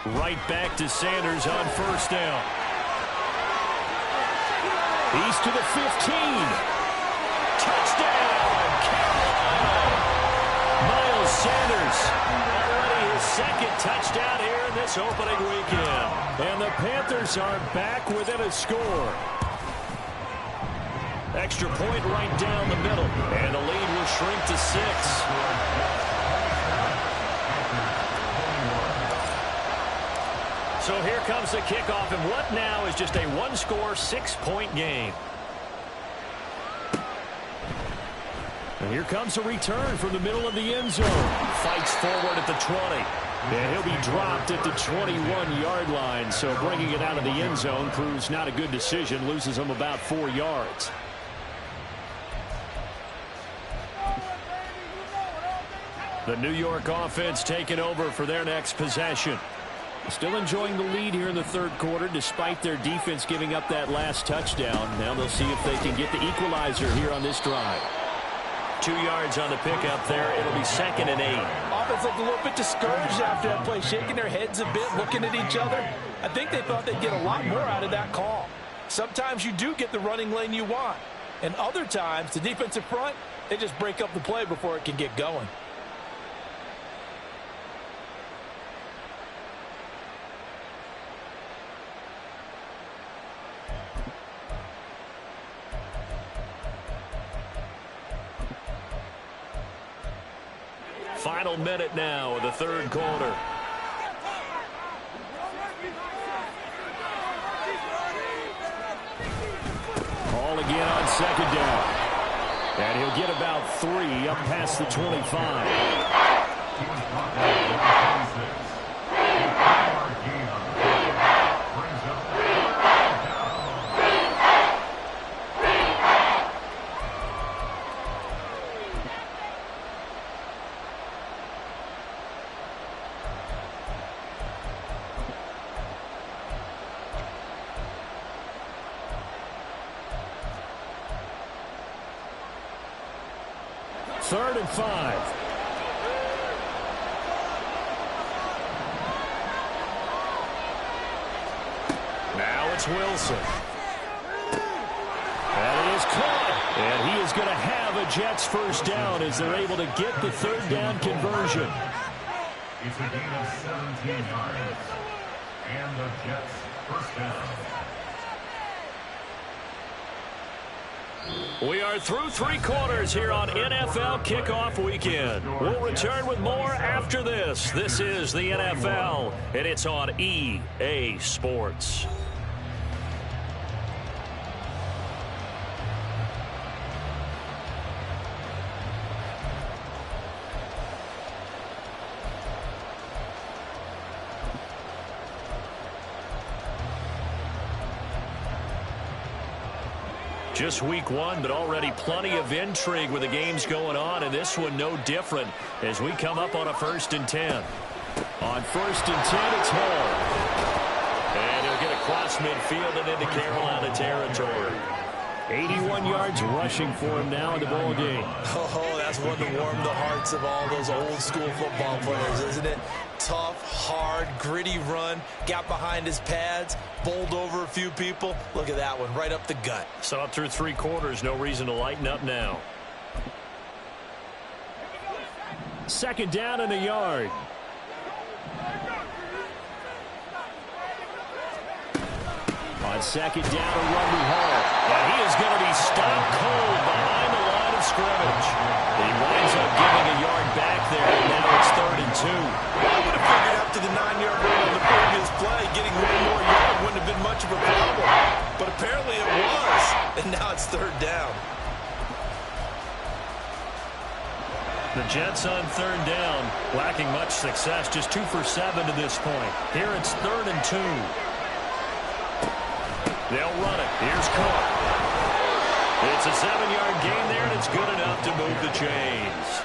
Right back to Sanders on first down. He's to the 15. Touchdown, Carolina. Miles Sanders, already his 2nd touchdown here in this opening weekend. And the Panthers are back within a score. Extra point right down the middle. And the lead will shrink to 6. So here comes the kickoff. And what now is just a 1-score, 6-point game. And here comes a return from the middle of the end zone. Fights forward at the 20. And he'll be dropped at the 21-yard line. So bringing it out of the end zone proves not a good decision. Loses him about 4 yards. The New York offense taking over for their next possession. Still enjoying the lead here in the third quarter despite their defense giving up that last touchdown. Now they'll see if they can get the equalizer here on this drive. 2 yards on the pickup there. It'll be 2nd and 8. Offense looked a little bit discouraged after that play, shaking their heads a bit, looking at each other. I think they thought they'd get a lot more out of that call. Sometimes you do get the running lane you want. And other times, the defensive front, they just break up the play before it can get going. Final minute now of the third quarter. Ball again on second down. And he'll get about 3 up past the 25. Third and 5. Now it's Wilson. And it is caught. And he is going to have a Jets first down as they're able to get the third down conversion. It's a gain of 17 yards. And the Jets first down. We are through 3 quarters here on NFL Kickoff Weekend. We'll return with more after this. This is the NFL, and it's on EA Sports. Just week 1, but already plenty of intrigue with the games going on, and this one no different as we come up on a 1st and 10. On 1st and 10, it's Hall. And he'll get across midfield and into Carolina territory. 81 yards rushing for him now in the ball game. Oh, that's one to warm the hearts of all those old school football players, isn't it? Tough, hard, gritty run, got behind his pads, bowled over a few people. Look at that one, right up the gut. Saw it through 3 quarters, no reason to lighten up now. 2nd down and a yard. On 2nd down, a run to Hall. And he is going to be stopped cold behind the line of scrimmage. He winds up giving a yard back there, and now it's 3rd and 2. I would have figured after the 9-yard run on the previous play, getting 1 more yard wouldn't have been much of a problem. But apparently it was, and now it's 3rd down. The Jets on 3rd down, lacking much success, just 2 for 7 to this point. Here it's 3rd and 2. They'll run it. Here's Cook. It's a 7-yard gain there, and it's good enough to move the chains.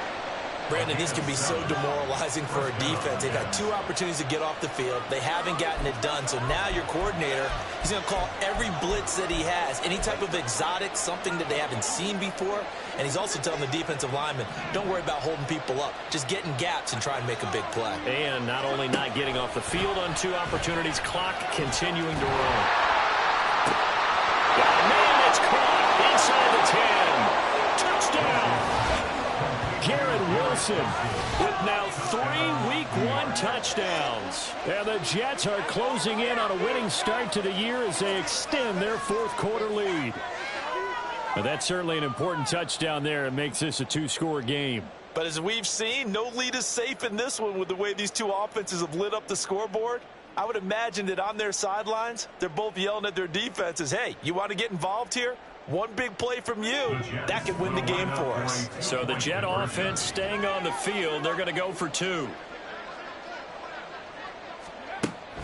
Brandon, this can be so demoralizing for a defense. They've had 2 opportunities to get off the field. They haven't gotten it done. So now your coordinator, he's going to call every blitz that he has, any type of exotic, something that they haven't seen before. And he's also telling the defensive lineman, don't worry about holding people up. Just get in gaps and try and make a big play. And not only not getting off the field on 2 opportunities, clock continuing to run. Man, it's caught inside the 10. Touchdown. Garrett Wilson with now 3 Week 1 touchdowns. And the Jets are closing in on a winning start to the year as they extend their 4th quarter lead. Well, that's certainly an important touchdown there. It makes this a 2-score game. But as we've seen, no lead is safe in this one with the way these 2 offenses have lit up the scoreboard. I would imagine that on their sidelines, they're both yelling at their defenses, hey, you want to get involved here? One big play from you, that could win the game for us. So the Jet offense staying on the field. They're going to go for 2.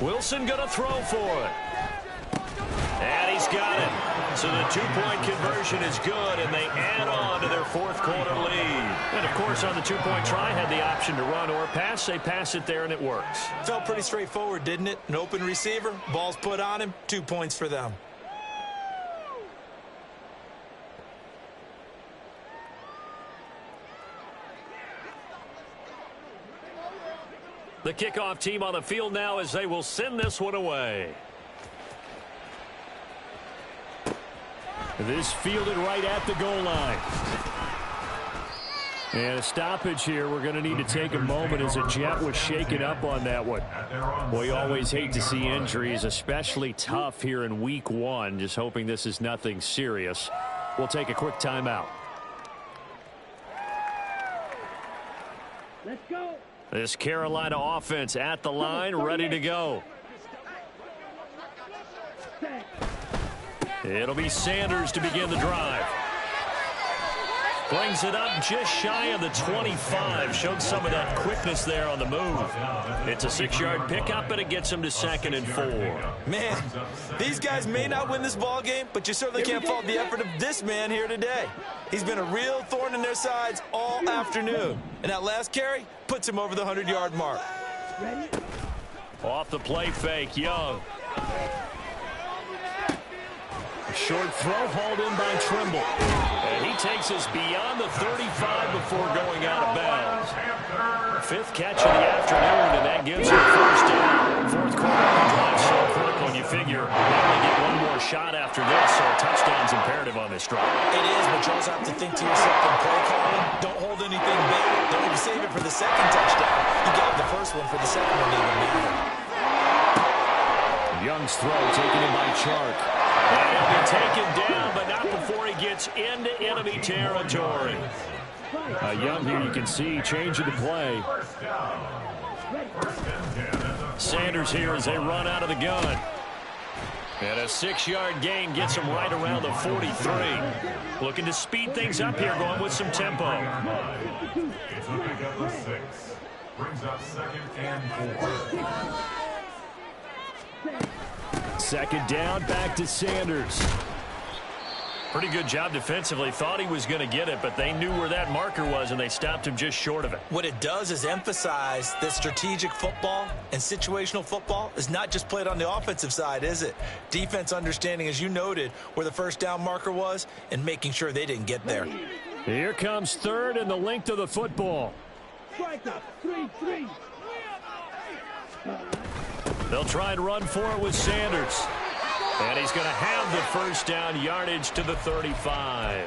Wilson going to throw for it. And he's got it. So the 2-point conversion is good, and they add on to their 4th quarter lead. And, of course, on the 2-point try, had the option to run or pass. They pass it there, and it works. Felt pretty straightforward, didn't it? An open receiver, ball's put on him, 2 points for them. The kickoff team on the field now as they will send this one away. This fielded right at the goal line. And a stoppage here. We're going to need to take a moment as a Jet was shaken up on that one. We always hate to see injuries, especially tough here in week 1. Just hoping this is nothing serious. We'll take a quick timeout. Let's go. This Carolina offense at the line, ready to go. It'll be Sanders to begin the drive. Brings it up just shy of the 25. Showed some of that quickness there on the move. It's a 6-yard pickup, and it gets him to 2nd and 4. Man, these guys may not win this ball game, but you certainly can't fault the effort of this man here today. He's been a real thorn in their sides all afternoon. And that last carry puts him over the 100-yard mark. Off the play fake, Young. Short throw hauled in by Trimble. And he takes us beyond the 35 before going out of bounds. 5th catch of the afternoon, and that gives him first down. 4th quarter drive so critical, and you figure they only get one more shot after this, so a touchdown's imperative on this drive. It is, but you also have to think to yourself in play calling, don't hold anything back. Don't even save it for the 2nd touchdown. You got the first one for the 2nd one to even matter. Young's throw taken in by Chark. And he'll be taken down, but not before he gets into enemy territory. Young here, you can see, changing the play. Sanders here as they run out of the gun. And a 6-yard gain gets him right around the 43. Looking to speed things up here, going with some tempo. It's a pickup of 6. Brings up 2nd and 4. 2nd down, back to Sanders. Pretty good job defensively. Thought he was going to get it, but they knew where that marker was, and they stopped him just short of it. What it does is emphasize that strategic football and situational football is not just played on the offensive side, is it? Defense understanding, as you noted, where the first down marker was and making sure they didn't get there. Here comes 3rd and the length of the football. Strike up. 3-3. They'll try and run for it with Sanders. And he's going to have the first down yardage to the 35.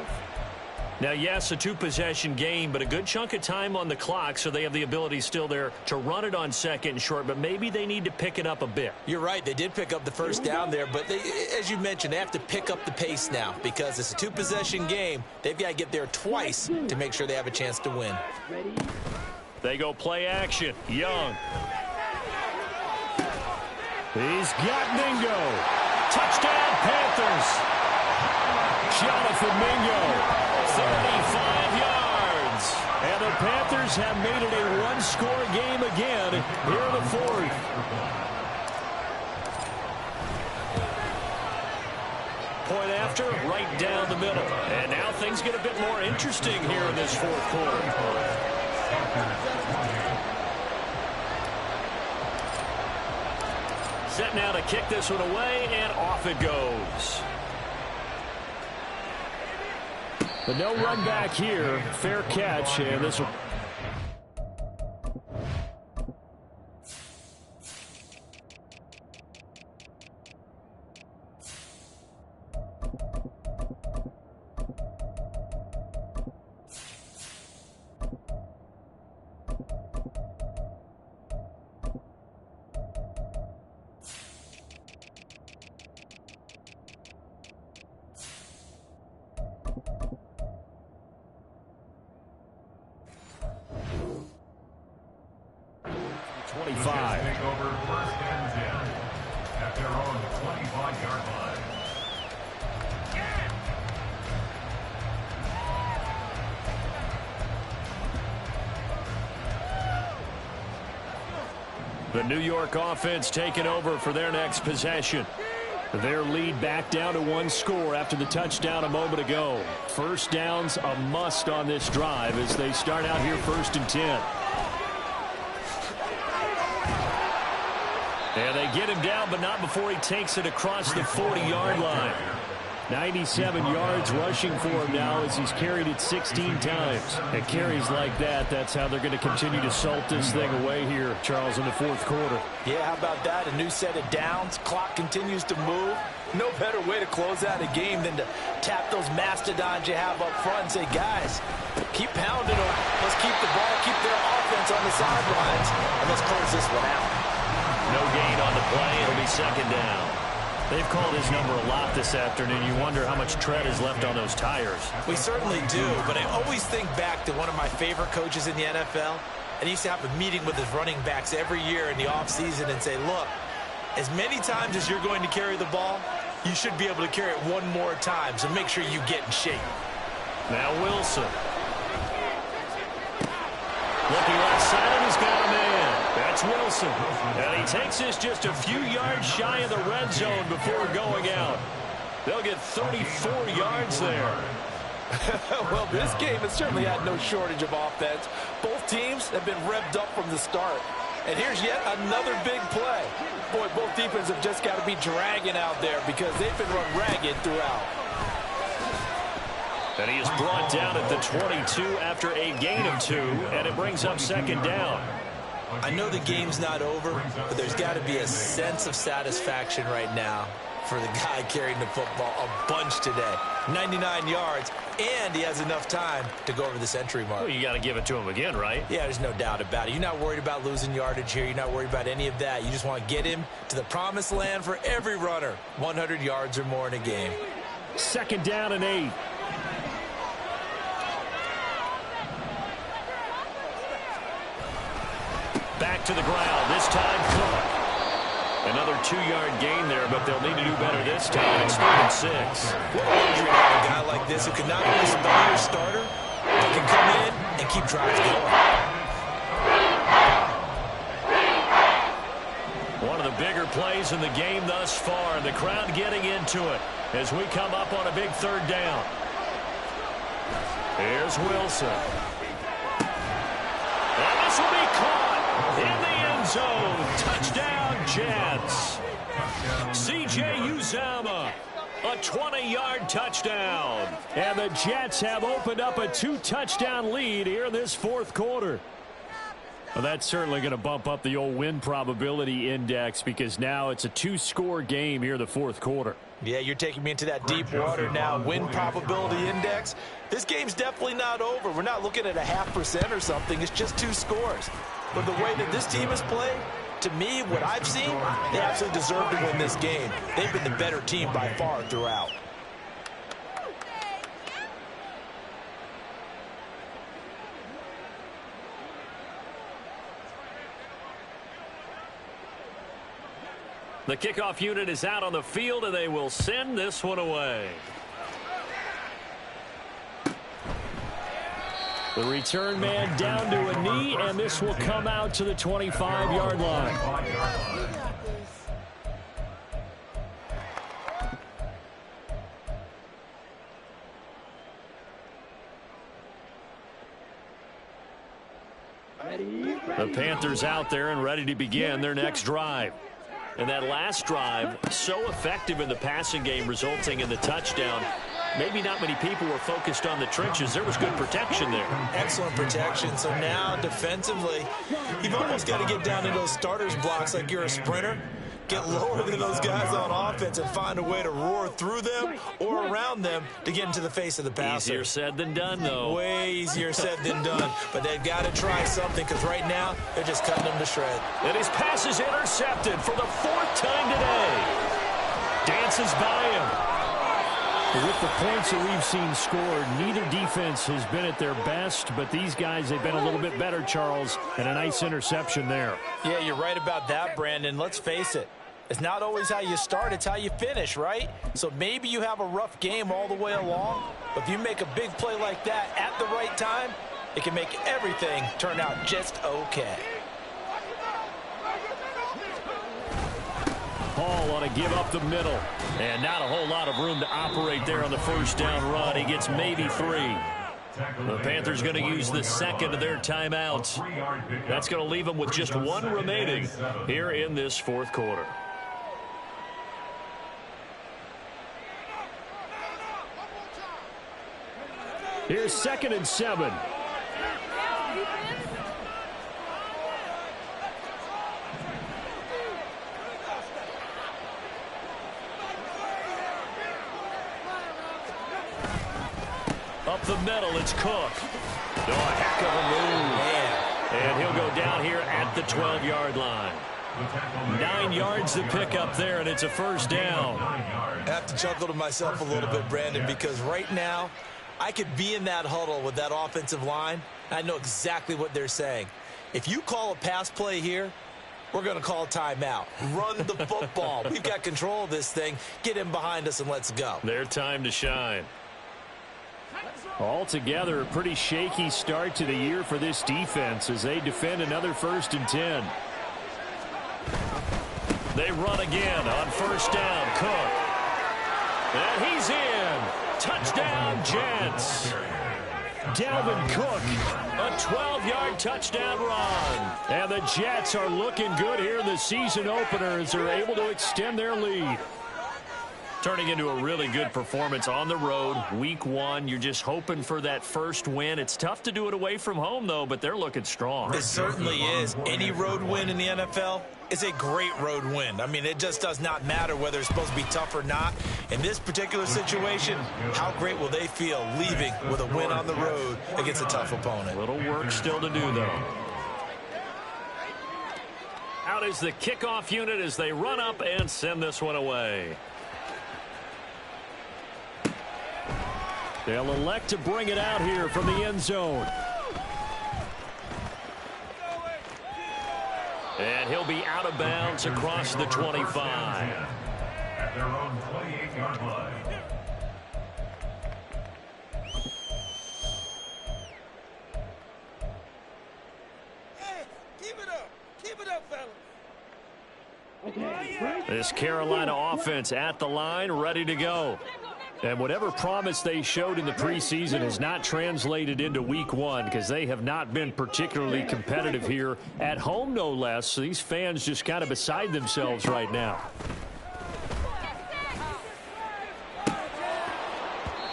Now, yes, a 2-possession game, but a good chunk of time on the clock, so they have the ability still there to run it on 2nd and short, but maybe they need to pick it up a bit. You're right. They did pick up the first down there, but they, as you mentioned, they have to pick up the pace now because it's a 2-possession game. They've got to get there twice to make sure they have a chance to win. They go play action. Young. He's got Mingo. Touchdown, Panthers. Jonathan Mingo, 35 yards. And the Panthers have made it a one-score game again here in the 4th. Point after, right down the middle. And now things get a bit more interesting here in this 4th quarter. Set now to kick this one away, and off it goes. But no run back here. Fair catch, and this will... Take over 1st and 10 at their own 25-yard line. The New York offense taking over for their next possession. Their lead back down to 1 score after the touchdown a moment ago. First down's a must on this drive as they start out here 1st and 10. And they get him down, but not before he takes it across the 40-yard line. 97 yards rushing for him now as he's carried it 16 times. And carries like that, that's how they're going to continue to salt this thing away here, Charles, in the 4th quarter. Yeah, how about that? A new set of downs. Clock continues to move. No better way to close out a game than to tap those mastodons you have up front and say, guys, keep pounding them. Let's keep the ball, keep their offense on the sidelines, and let's close this one out. No gain on the play. It'll be second down. They've called his number a lot this afternoon. You wonder how much tread is left on those tires. We certainly do, but I always think back to one of my favorite coaches in the NFL, and he used to have a meeting with his running backs every year in the offseason and say, look, as many times as you're going to carry the ball, you should be able to carry it one more time, so make sure you get in shape. Now Wilson. Looking left side, he's got a man. That's Wilson. And he takes this just a few yards shy of the red zone before going out. They'll get 34 yards there. Well, this game has certainly had no shortage of offense. Both teams have been revved up from the start. And here's yet another big play. Boy, both defenses have just got to be dragging out there because they've been run ragged throughout. And he is brought down at the 22 after a gain of 2, and it brings up second down. I know the game's not over, but there's got to be a sense of satisfaction right now for the guy carrying the football a bunch today. 99 yards, and he has enough time to go over the century mark. Well, you got to give it to him again, right? Yeah, there's no doubt about it. You're not worried about losing yardage here. You're not worried about any of that. You just want to get him to the promised land for every runner. 100 yards or more in a game. Second down and 8. Back to the ground. This time, Cook. Another 2-yard gain there, but they'll need to do better this time. It's 3rd and 6. What a luxury to have a guy like this who can not only spell your starter, but can come in and keep drives going. One of the bigger plays in the game thus far, and the crowd getting into it as we come up on a big 3rd down. Here's Wilson. And this will be caught in the end zone. Touchdown, Jets. C.J. Uzomah, a 20-yard touchdown. And the Jets have opened up a 2-touchdown lead here in this 4th quarter. Well, that's certainly going to bump up the old win probability index because now it's a 2-score game here in the 4th quarter. Yeah, you're taking me into that deep water now. Win probability index. This game's definitely not over. We're not looking at a 0.5% or something. It's just 2 scores. But the way that this team has played, to me, what I've seen, they absolutely deserve to win this game. They've been the better team by far throughout. The kickoff unit is out on the field, and they will send this one away. The return man down to a knee, and this will come out to the 25-yard line. The Panthers out there and ready to begin their next drive. And that last drive, so effective in the passing game, resulting in the touchdown. Maybe not many people were focused on the trenches. There was good protection there. Excellent protection. So now, defensively, you've almost got to get down to those starters blocks like you're a sprinter. Get lower than those guys on offense and find a way to roar through them or around them to get into the face of the passer. Easier said than done, though. Way easier said than done. But they've got to try something because right now they're just cutting them to shreds. And his pass is intercepted for the 4th time today. Dances by him. With the points that we've seen scored, neither defense has been at their best, but these guys have been a little bit better, Charles, and a nice interception there. Yeah, you're right about that, Brandon. Let's face it. It's not always how you start, it's how you finish, right? So maybe you have a rough game all the way along, but if you make a big play like that at the right time, it can make everything turn out just okay. Hall on a give up the middle. And not a whole lot of room to operate there on the first down run. He gets maybe 3. The Panthers going to use the second of their timeouts. That's going to leave them with just 1 remaining here in this 4th quarter. Here's 2nd and 7. Up the middle, it's Cook. Oh, a heck of a move. Man. And he'll go down here at the 12-yard line. 9 yards to pick up there, and it's a first down. I have to chuckle to myself a little bit, Brandon, because right now I could be in that huddle with that offensive line. I know exactly what they're saying. If you call a pass play here, we're going to call a timeout. Run the football. We've got control of this thing. Get him behind us and let's go. Their time to shine. Altogether, a pretty shaky start to the year for this defense as they defend another 1st and 10. They run again on first down. Cook. And he's in. Touchdown, Jets. Dalvin Cook, a 12-yard touchdown run. And the Jets are looking good here in the season opener as they're able to extend their lead. Turning into a really good performance on the road. Week 1, you're just hoping for that first win. It's tough to do it away from home, though, but they're looking strong. It certainly is. Any road win in the NFL is a great road win. I mean, it just does not matter whether it's supposed to be tough or not. In this particular situation, how great will they feel leaving with a win on the road against a tough opponent? Little work still to do, though. Out is the kickoff unit as they run up and send this one away. They'll elect to bring it out here from the end zone. And he'll be out of bounds across the 25. At their own 28-yard line. Hey, keep it up. Keep it up, fellas. This Carolina offense at the line, ready to go. And whatever promise they showed in the preseason has not translated into week 1 because they have not been particularly competitive here at home, no less. So these fans just kind of beside themselves right now.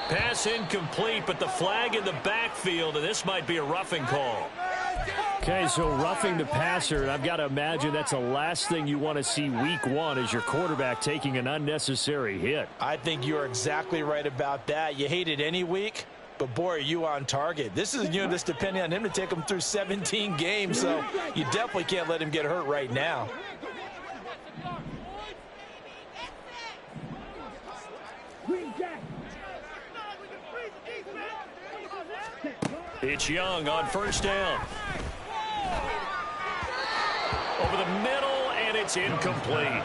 Pass incomplete, but the flag in the backfield, and this might be a roughing call. Okay, so roughing the passer, and I've got to imagine that's the last thing you want to see week 1 as your quarterback taking an unnecessary hit. I think you're exactly right about that. You hate it any week, but boy, are you on target. This is a unit that's depending on him to take him through 17 games, so you definitely can't let him get hurt right now. It's Young on first down. Over the middle, and it's incomplete.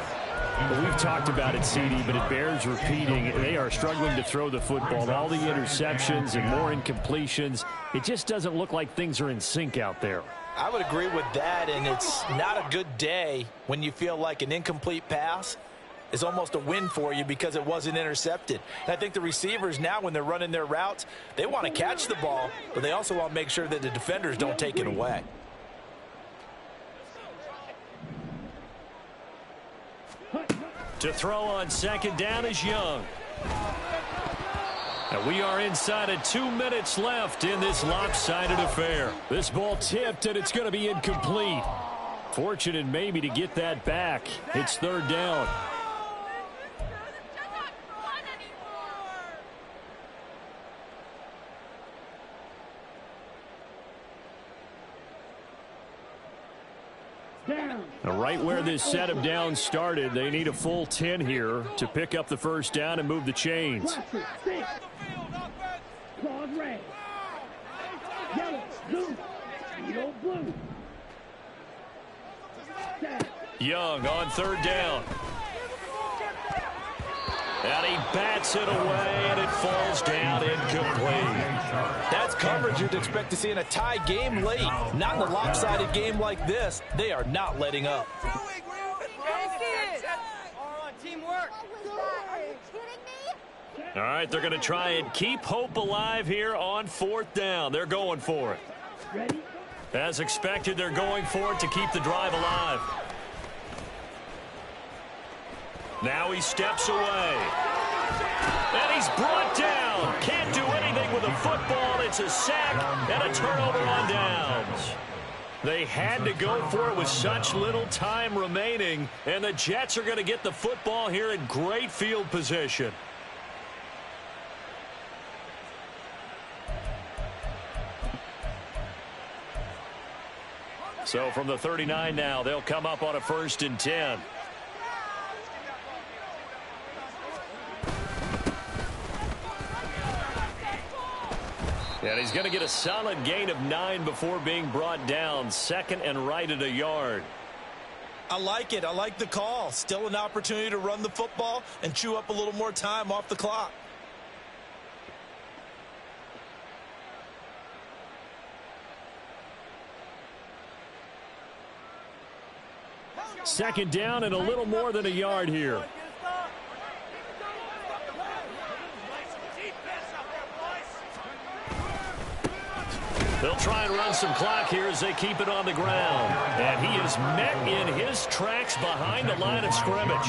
Well, we've talked about it, CD, but it bears repeating. They are struggling to throw the football. All the interceptions and more incompletions. It just doesn't look like things are in sync out there. I would agree with that, and it's not a good day when you feel like an incomplete pass is almost a win for you because it wasn't intercepted. And I think the receivers now, when they're running their routes, they want to catch the ball, but they also want to make sure that the defenders don't take it away. To throw on second down is Young. And we are inside of 2 minutes left in this lopsided affair. This ball tipped, and it's going to be incomplete. Fortunate maybe to get that back. It's third down. Right where this set of downs started, they need a full 10 here to pick up the first down and move the chains. Young on third down. And he bats it away, and it falls down incomplete. That's coverage you'd expect to see in a tie game late. Not in a lopsided game like this. They are not letting up. All right, they're going to try and keep hope alive here on fourth down. They're going for it. As expected, they're going for it to keep the drive alive. Now he steps away. And he's brought down. Can't do anything with a football. It's a sack and a turnover on downs. They had to go for it with such little time remaining. And the Jets are going to get the football here in great field position. So from the 39 now, they'll come up on a 1st and 10. And he's going to get a solid gain of 9 before being brought down. 2nd and right at a yard. I like it. I like the call. Still an opportunity to run the football and chew up a little more time off the clock. Second down and a little more than a yard here. They'll try and run some clock here as they keep it on the ground. And he is met in his tracks behind the line of scrimmage.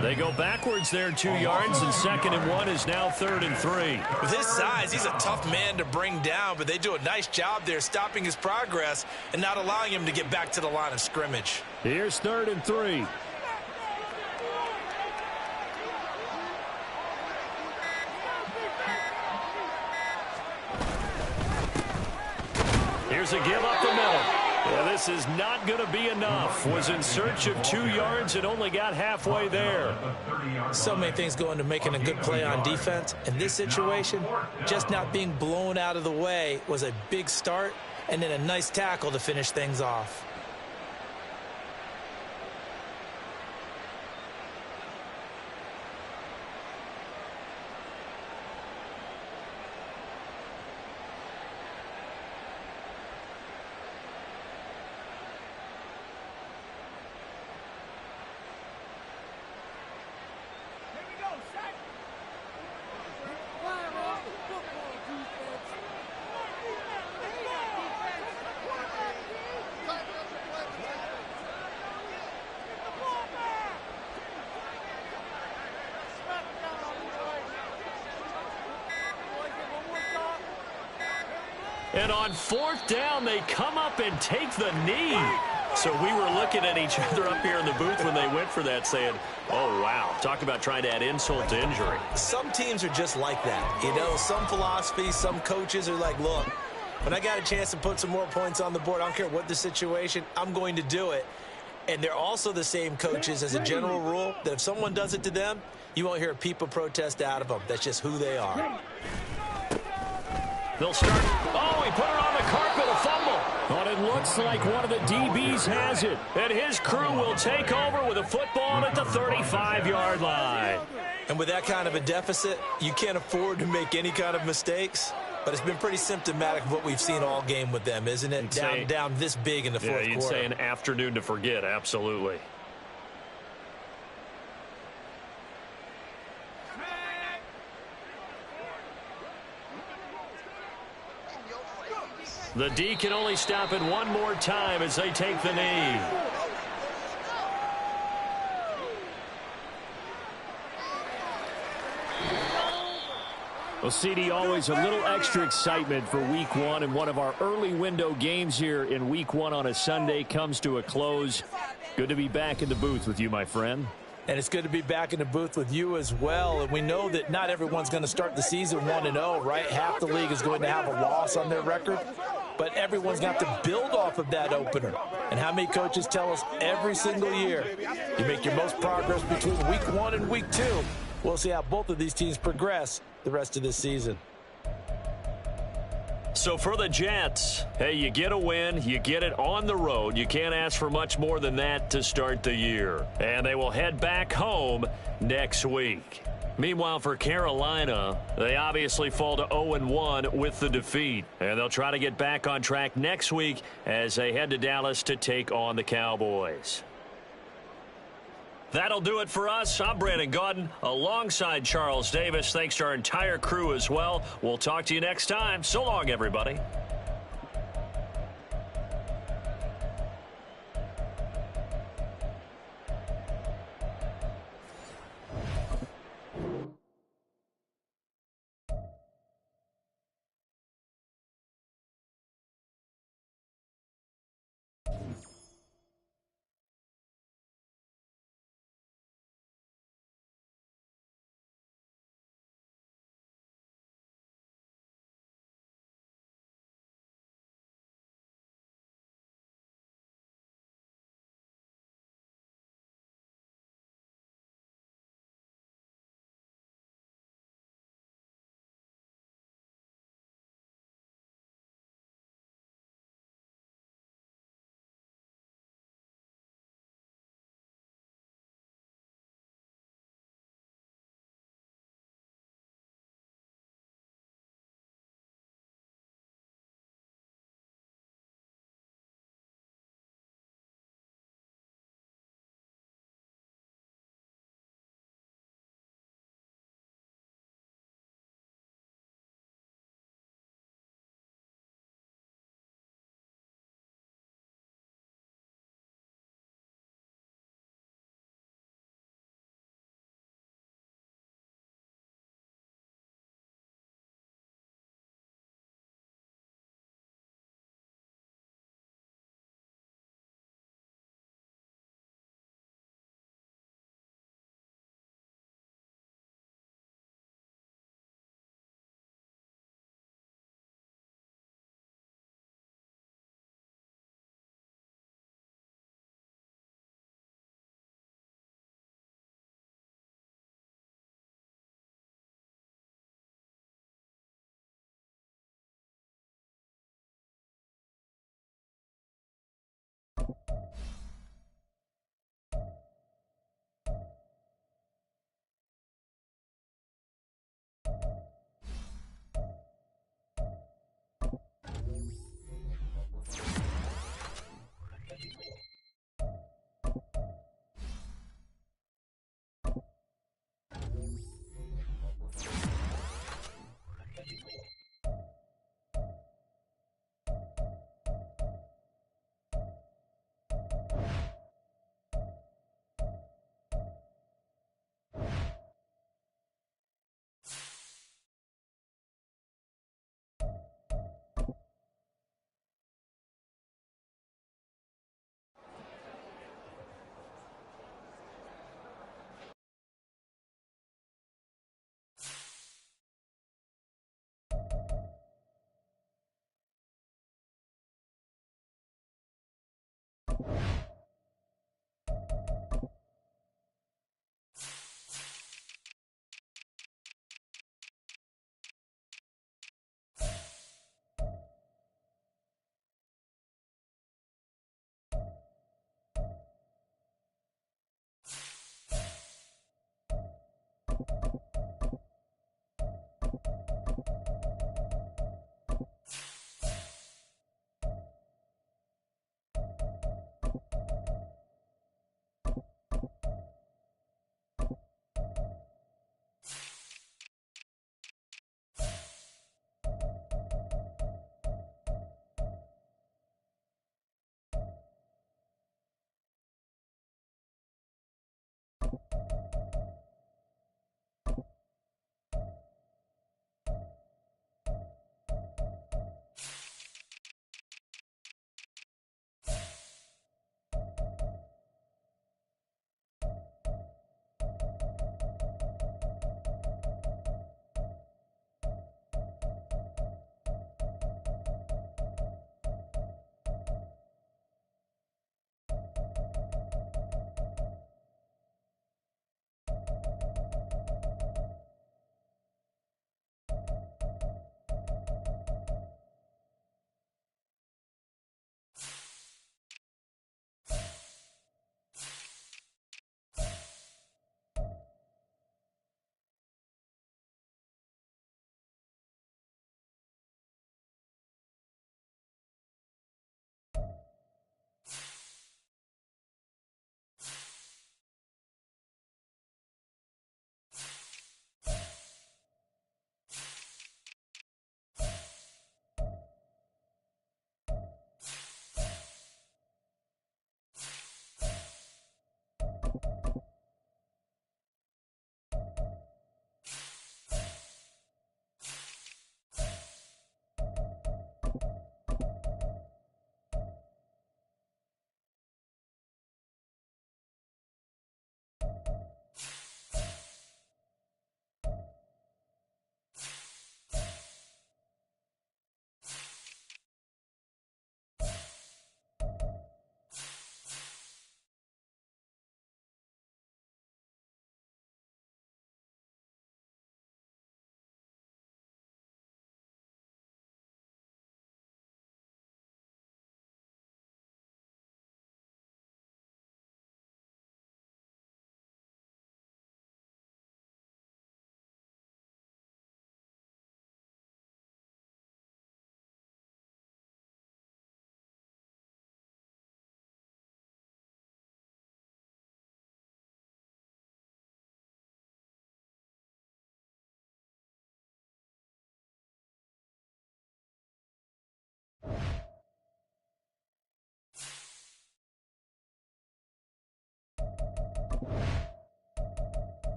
They go backwards there 2 yards, and 2nd and 1 is now 3rd and 3. With his size, he's a tough man to bring down, but they do a nice job there stopping his progress and not allowing him to get back to the line of scrimmage. Here's 3rd and 3. Here's a give up the middle. Yeah, this is not going to be enough. Was in search of 2 yards and only got halfway there. So many things go into making a good play on defense. In this situation, just not being blown out of the way was a big start, and then a nice tackle to finish things off. And on 4th down, they come up and take the knee. So we were looking at each other up here in the booth when they went for that saying, oh, wow. Talk about trying to add insult to injury. Some teams are just like that. You know, some philosophies, some coaches are like, look, when I got a chance to put some more points on the board, I don't care what the situation, I'm going to do it. And they're also the same coaches as a general rule that if someone does it to them, you won't hear a peep of protest out of them. That's just who they are. They'll start. Oh, he put it on the carpet, a fumble. But it looks like one of the DBs has it. And his crew will take over with a football at the 35-yard line. And with that kind of a deficit, you can't afford to make any kind of mistakes. But it's been pretty symptomatic of what we've seen all game with them, isn't it? Down this big in the fourth quarter. You'd say an afternoon to forget, absolutely. The D can only stop it one more time as they take the knee. Well, CD, always a little extra excitement for Week 1, and one of our early window games here in Week 1 on a Sunday comes to a close. Good to be back in the booth with you, my friend. And it's good to be back in the booth with you as well. And we know that not everyone's going to start the season 1-0, right? Half the league is going to have a loss on their record. But everyone's got to build off of that opener. And how many coaches tell us every single year, you make your most progress between Week 1 and Week 2. We'll see how both of these teams progress the rest of this season. So for the Jets, hey, you get a win, you get it on the road. You can't ask for much more than that to start the year. And they will head back home next week. Meanwhile, for Carolina, they obviously fall to 0-1 with the defeat. And they'll try to get back on track next week as they head to Dallas to take on the Cowboys. That'll do it for us. I'm Brandon Gaudin alongside Charles Davis. Thanks to our entire crew as well. We'll talk to you next time. So long, everybody.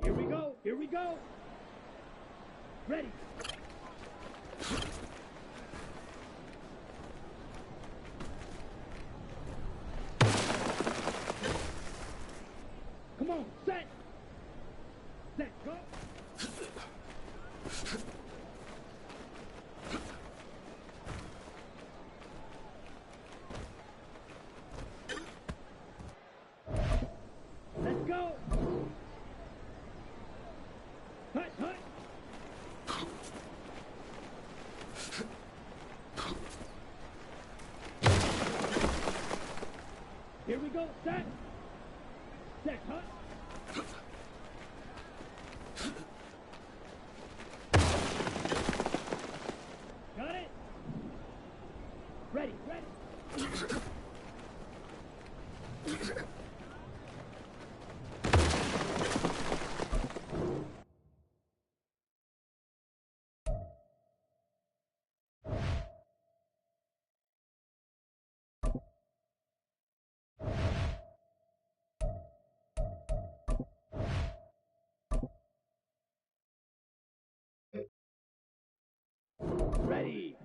Here we go. Here we go. Ready. Come on. Set. Set. Go. Let's go. Hut, hut. Here we go. Set. Set. Hut. Got it. Ready. Ready. Ready.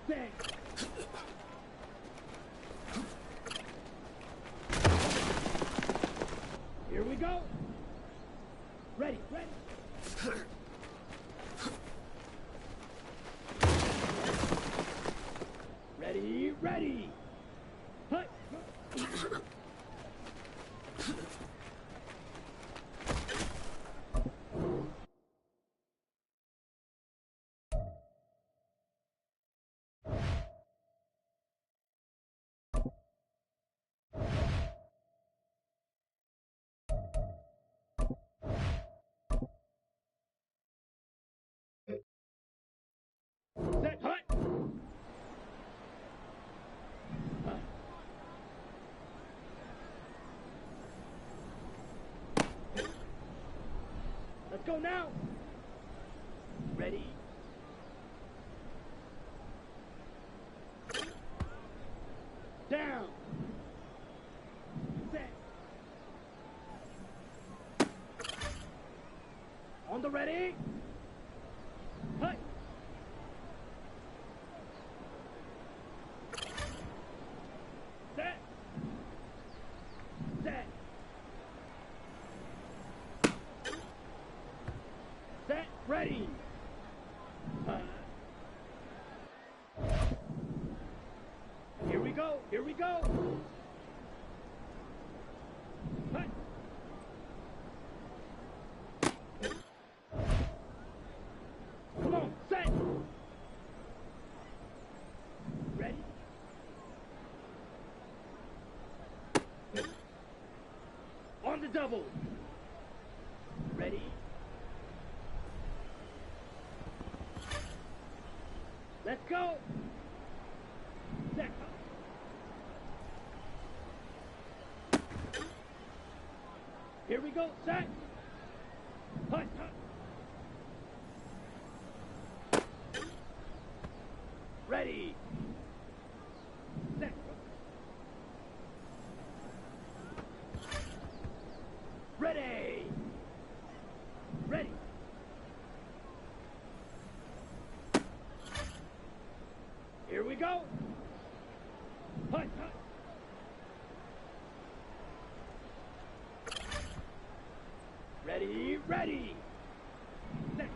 Set. Here we go. Ready. Ready. Ready. Ready. Hut. Set. Hut. Let's go now. Ready. Down. Set. On the ready. Hut. Set. Set. Set. Ready. Here we go. Here we go. Hut. Come on. Set. Ready. On the double. Ready? Let's go. Set. Here we go. Set. Hut, hut. Ready. Set. Ready. Ready. Here we go. Hut, hut. Ready, ready. Set.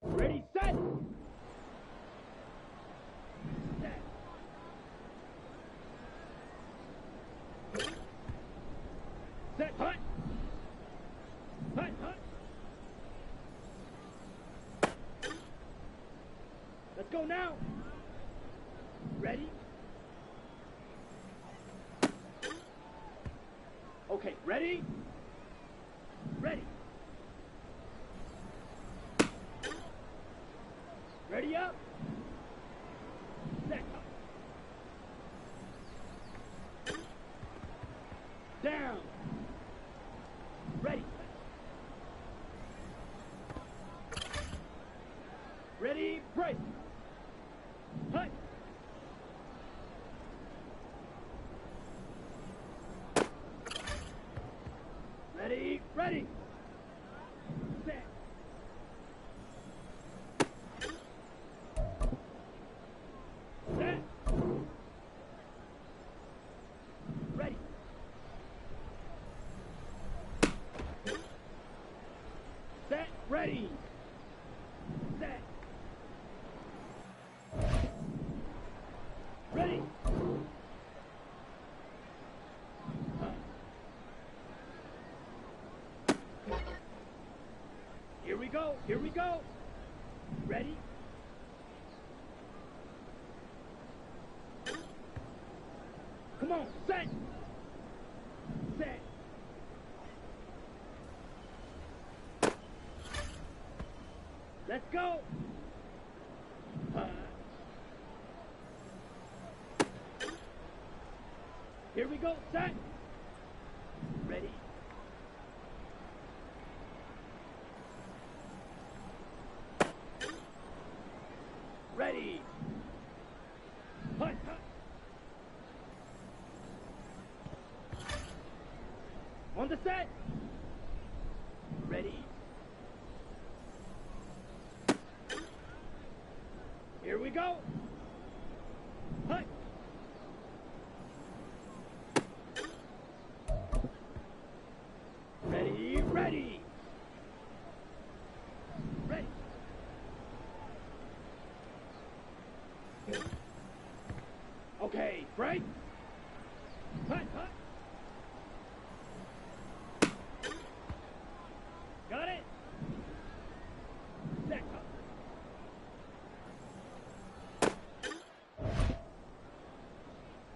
Ready, set. Set. Set, hut. Hut, hut. Let's go now. Ready? Okay, ready? Ready. Ready up. Set. Down. Ready. Ready, break. Hut. Ready, ready. Set. Set. Ready. Set, ready. Set. Ready. Here we go. Here we go. Ready? Come on, set. Set. Let's go. Here we go, set. Ready. Ready. Hut, hut. On the set. Ready. Here we go. Hut. Ready, ready. Ready. Okay, break. Hut, hut. Got it. Set.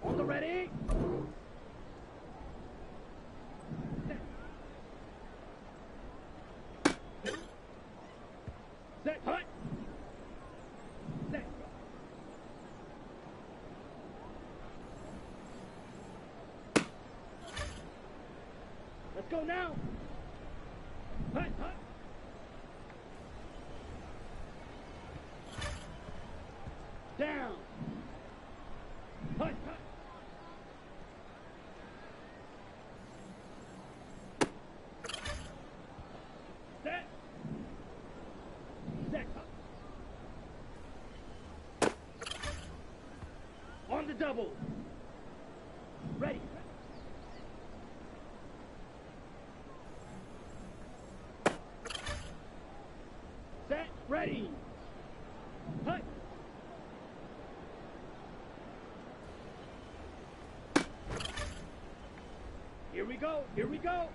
On the ready. Set. double. Ready. Set, ready. Hut. Here we go, here we go.